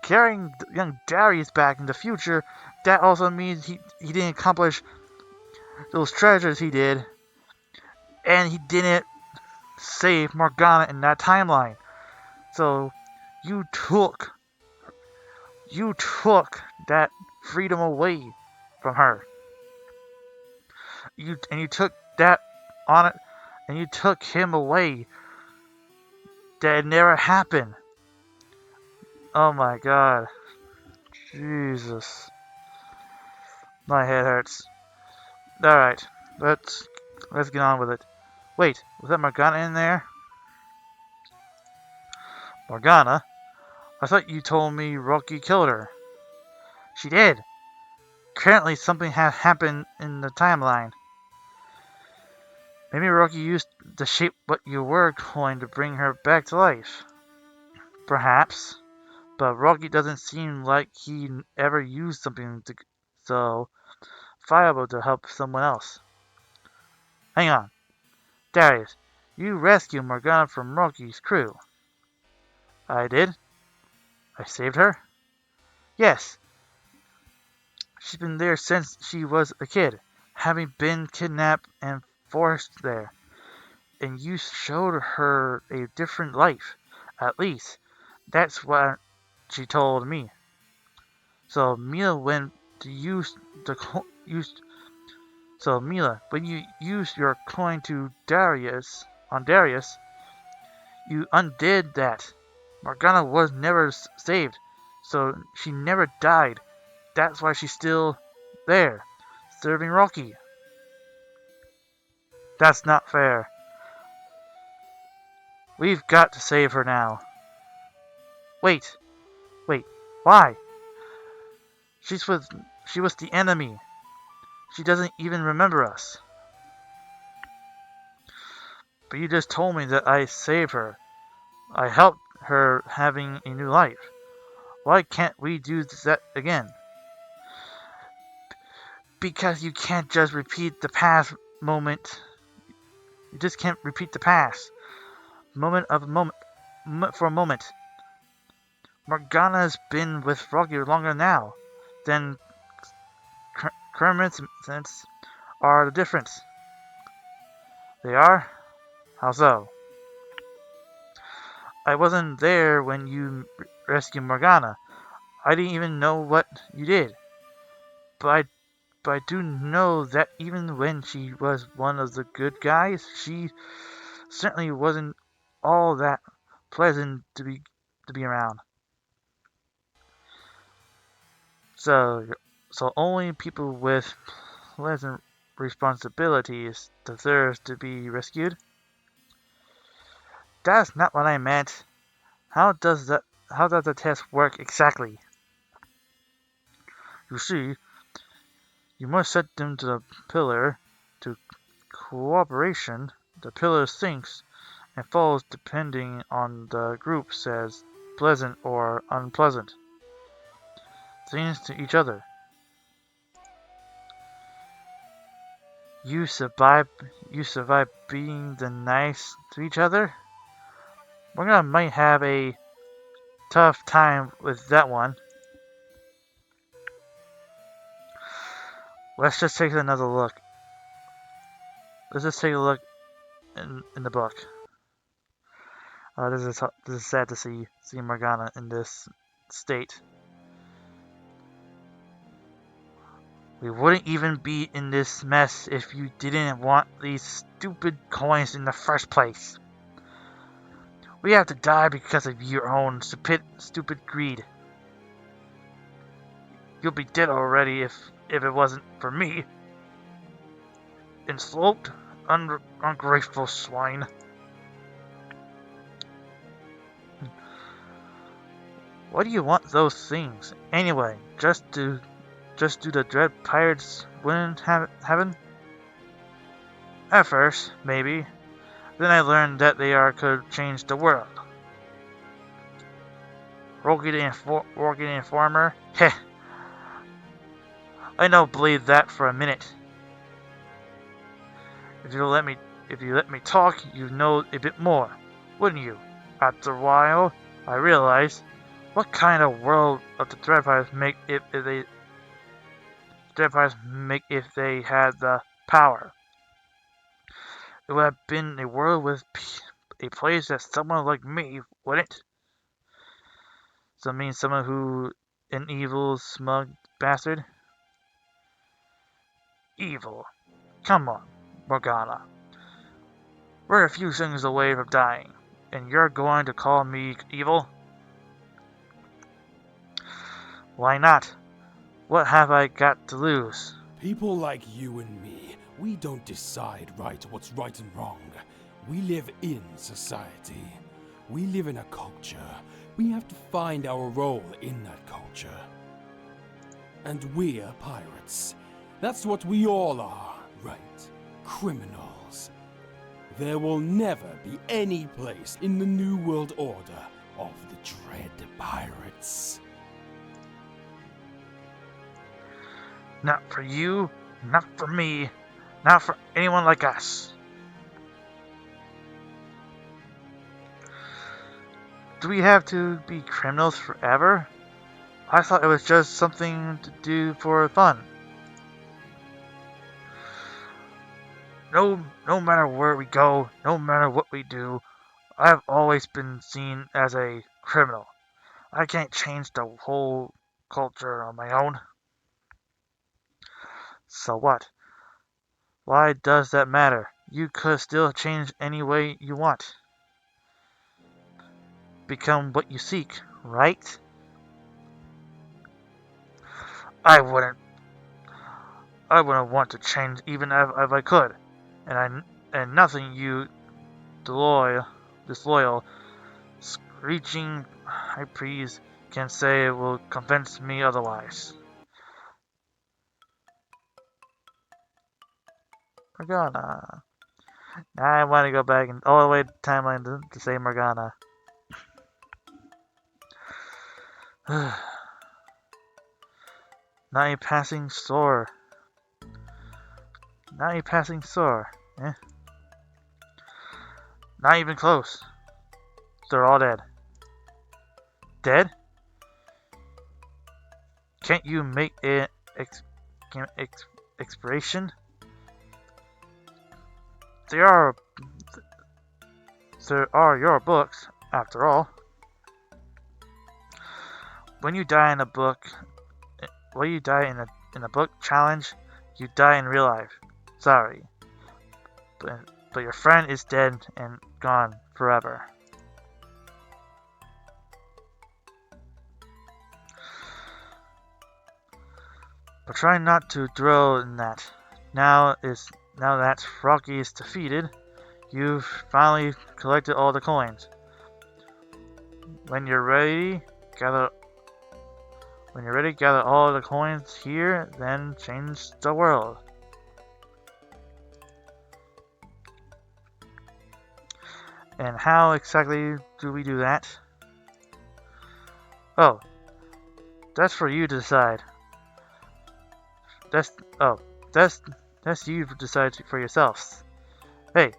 carrying young Darius back in the future, that also means he didn't accomplish those treasures he did, and he didn't save Morgana in that timeline. So you took that freedom away from her. You took that on it, and you took him away. That never happened. Oh my god. Jesus. My head hurts. Alright, let's get on with it. Wait, was that Morgana in there? Morgana? I thought you told me Rocky killed her. She did. Currently, something has happened in the timeline. Maybe Rocky used the shape what you were coin to bring her back to life. Perhaps. But Rocky doesn't seem like he ever used something so viable to help someone else. Hang on. Darius, you rescued Morgana from Rocky's crew. I did? I saved her? Yes. She's been there since she was a kid, having been kidnapped and forced there. And you showed her a different life. At least, that's what she told me. So Mila, when you used your coin to Darius, you undid that. Morgana was never saved, so she never died. That's why she's still there, serving Rocky. That's not fair. We've got to save her now. Wait, why? She was the enemy. She doesn't even remember us. But you just told me that I saved her. I helped her having a new life. Why can't we do that again? Because you can't just repeat the past moment. You just can't repeat the past. Moment for a moment. Morgana's been with Froggy longer now. Then Kermit's are the difference. They are? How so? I wasn't there when you rescued Morgana. I didn't even know what you did. But I do know that even when she was one of the good guys, she certainly wasn't all that pleasant to be around. So only people with pleasant responsibilities deserve to be rescued? That's not what I meant. How does the test work exactly? You see, you must set them to the pillar. To cooperation, the pillar sinks and falls depending on the group says pleasant or unpleasant things to each other. You survive being the nice to each other? We're gonna might have a tough time with that one. Let's just take another look. Let's just take a look in the book. This is sad to see Morgana in this state. We wouldn't even be in this mess if you didn't want these stupid coins in the first place. We have to die because of your own stupid greed. You'll be dead already if it wasn't for me. Insolent, ungrateful swine. Why do you want those things anyway? Just do the dread pirates win heaven? At first, maybe. Then I learned that they could change the world. Rocky the Informer? Heh. I don't believe that for a minute. If you let me talk, you'd know a bit more, wouldn't you? After a while, I realized what kind of world of the Dreadpires make if they had the power. It would have been a world with a place that someone like me wouldn't. So I mean someone who an evil, smug bastard? Evil. Come on, Morgana. We're a few things away from dying, and you're going to call me evil? Why not? What have I got to lose? People like you and me, we don't decide what's right and wrong. We live in society. We live in a culture. We have to find our role in that culture. And we're pirates. That's what we all are, right? Criminals. There will never be any place in the New World Order of the Dread Pirates. Not for you, not for me, not for anyone like us. Do we have to be criminals forever? I thought it was just something to do for fun. No matter where we go, no matter what we do, I've always been seen as a criminal. I can't change the whole culture on my own. So what? Why does that matter? You could still change any way you want. Become what you seek, right? I wouldn't want to change even if I could. And nothing you disloyal, screeching high priest can say will convince me otherwise. Morgana. I want to go back and all the way to the timeline to say Morgana. Not a passing sore. Eh? Not even close. They're all dead. Dead? Can't you make an expiration? They are your books, after all. When you die in a book, in a book challenge, you die in real life. Sorry, but your friend is dead and gone forever. But try not to dwell in that. Now that Froggy is defeated, you've finally collected all the coins. When you're ready, gather all the coins here, then change the world. And how exactly do we do that? Oh, that's for you to decide. That's you to decide for yourselves. Hey,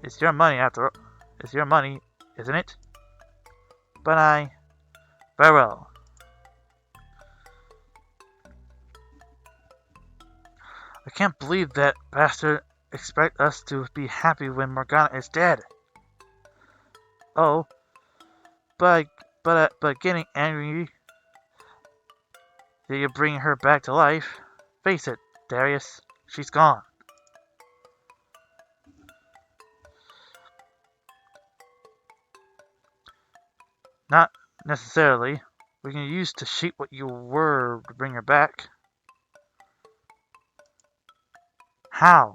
it's your money after all. It's your money, isn't it? But farewell. I can't believe that bastard expect us to be happy when Morgana is dead. Oh, but getting angry that you bring her back to life. Face it, Darius, she's gone. Not necessarily. We can use to shape what you were to bring her back. How?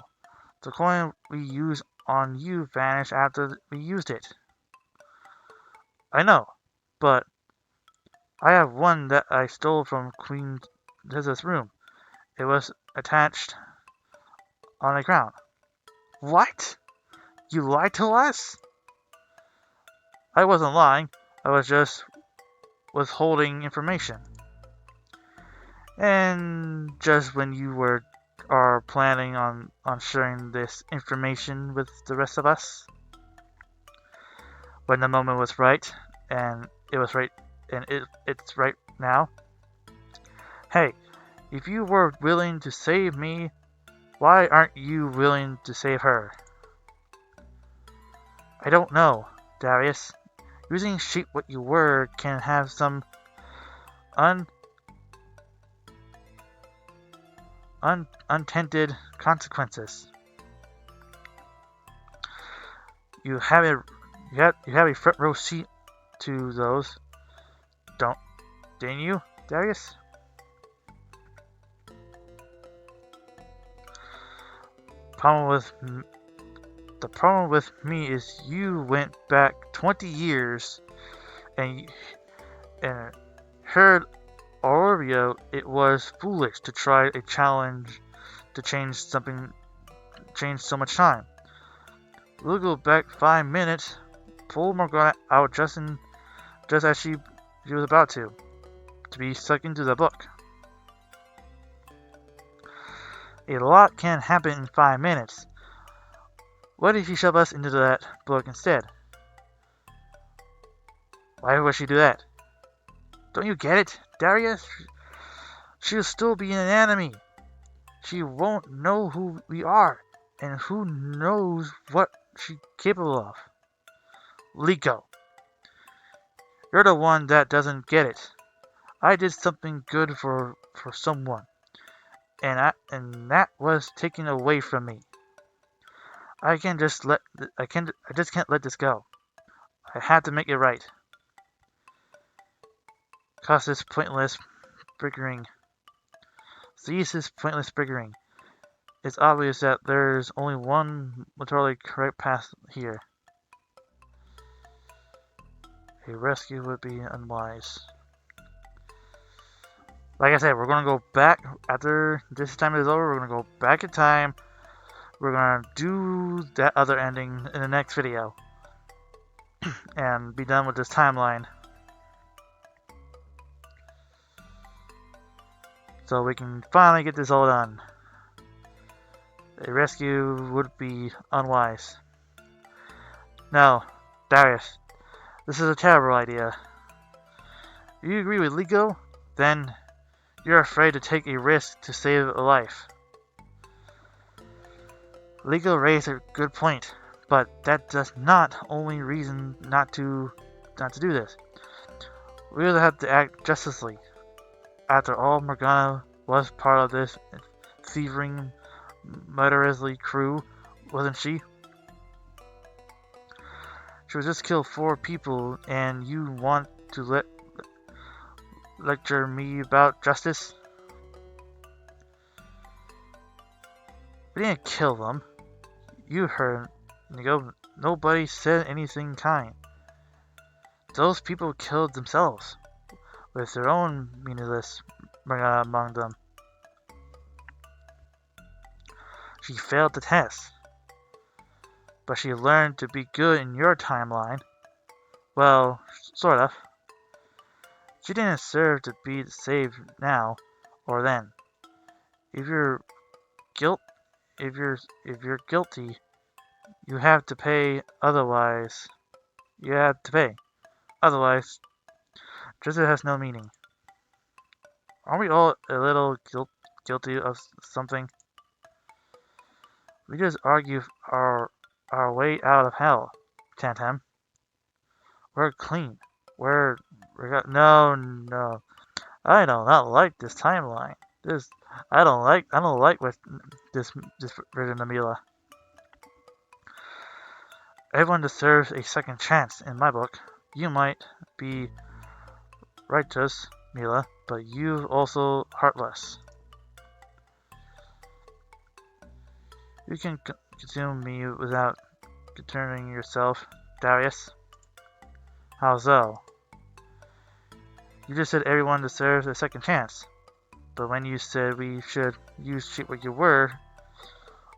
The coin we used on you vanished after we used it. I know, but I have one that I stole from Queen Liza's room. It was attached on the ground. What? You lied to us? I wasn't lying. I was just withholding information. And just when you are planning on sharing this information with the rest of us, when the moment was right, and it was right, and it's right now. Hey, if you were willing to save me, why aren't you willing to save her? I don't know, Darius. Using shape what you were can have some unintended consequences. You have a front row seat to those, didn't you, Darius? The problem with me is you went back 20 years and heard Oreo it was foolish to try a challenge to change so much time. We'll go back 5 minutes, pull Morgana out just as she was about to be sucked into the book. A lot can happen in 5 minutes. What if you shove us into that book instead? Why would she do that? Don't you get it, Darius? She'll still be an enemy. She won't know who we are, and who knows what she's capable of. Liko, you're the one that doesn't get it. I did something good for someone, and that was taken away from me. I just can't let this go. I have to make it right. Cause this pointless bickering. Cease this pointless bickering. It's obvious that there's only one literally correct path here. A rescue would be unwise. Like I said, we're gonna go back after this time is over. We're gonna go back in time. We're gonna do that other ending in the next video and be done with this timeline. So we can finally get this all done. A rescue would be unwise. No, Darius, this is a terrible idea. If you agree with Ligo, then you're afraid to take a risk to save a life. Ligo raised a good point, but that does not only reason not to do this. We will have to act justly. After all, Morgana was part of this thieving, murderously crew, wasn't she? She was just killed 4 people, and you want to lecture me about justice? We didn't kill them. You heard, Nigo. Nobody said anything kind. Those people killed themselves, with their own meaningless Morgana among them. She failed the test, but she learned to be good in your timeline. Well, sort of. She didn't deserve to be saved now or then. If you're if you're guilty, you have to pay. Otherwise, Otherwise, justice has no meaning. Aren't we all a little guilty of something? We just argue our way out of hell, Tantam. We're clean. No. I do not like this timeline. I don't like what this version of Mila. Everyone deserves a second chance in my book. You might be righteous, Mila, but you also heartless. You can consume me without concerning yourself, Darius. How so? You just said everyone deserves a second chance. But when you said we should use shit what you were,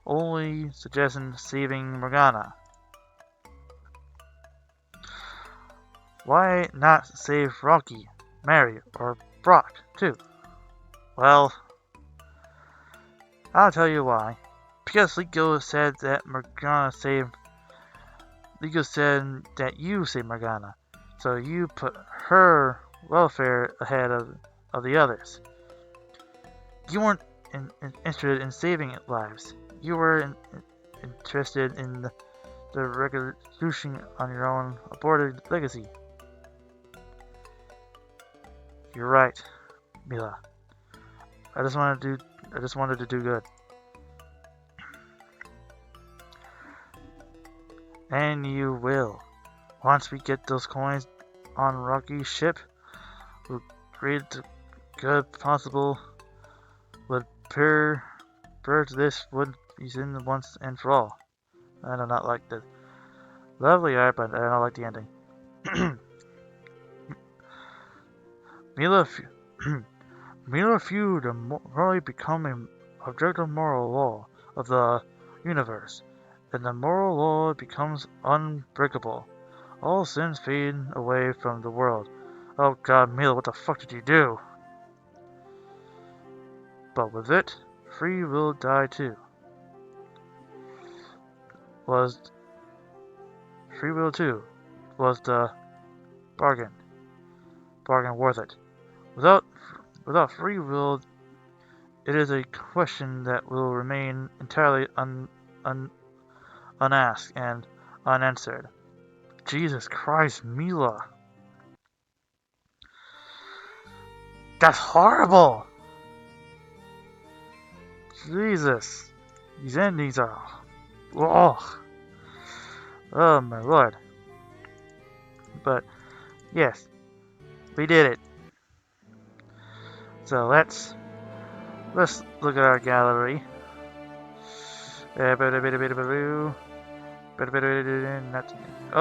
only suggesting saving Morgana. Why not save Rocky, Mary, or Brock, too? Well, I'll tell you why. Because Ligo said that you saved Morgana. So you put her welfare ahead of the others. You weren't interested in saving lives. You were interested in the resolution on your own aborted legacy. You're right, Mila. I just wanted to do good. And you will. Once we get those coins on Rocky's ship, we'll create the good possible would purge this would be in once and for all. I do not like the lovely art, but I don't like the ending. Mila feud morally become an objective moral law of the universe, and the moral law becomes unbreakable. All sins fade away from the world. Oh god, Mila, what the fuck did you do? But with it, free will die too. Free will too was the bargain worth it. Without free will, it is a question that will remain entirely unasked and unanswered. Jesus Christ, Mila. That's horrible! Jesus. These endings are... Oh my lord. But, yes. We did it. So let's look at our gallery. Oh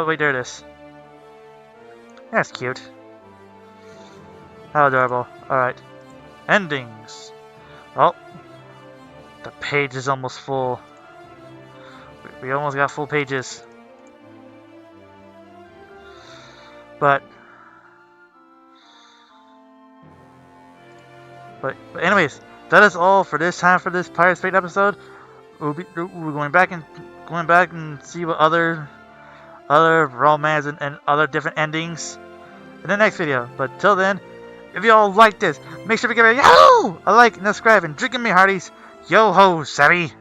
wait, there it is. That's cute. How adorable. Alright. Endings. Oh. The page is almost full. We almost got full pages. But anyways, that is all for this time for this Pirate's Fate episode. We're going back and see what other other romance and other different endings in the next video. But till then, if y'all like this, make sure to give it a like and subscribe and drinking me hearties. Yo ho, Savvy!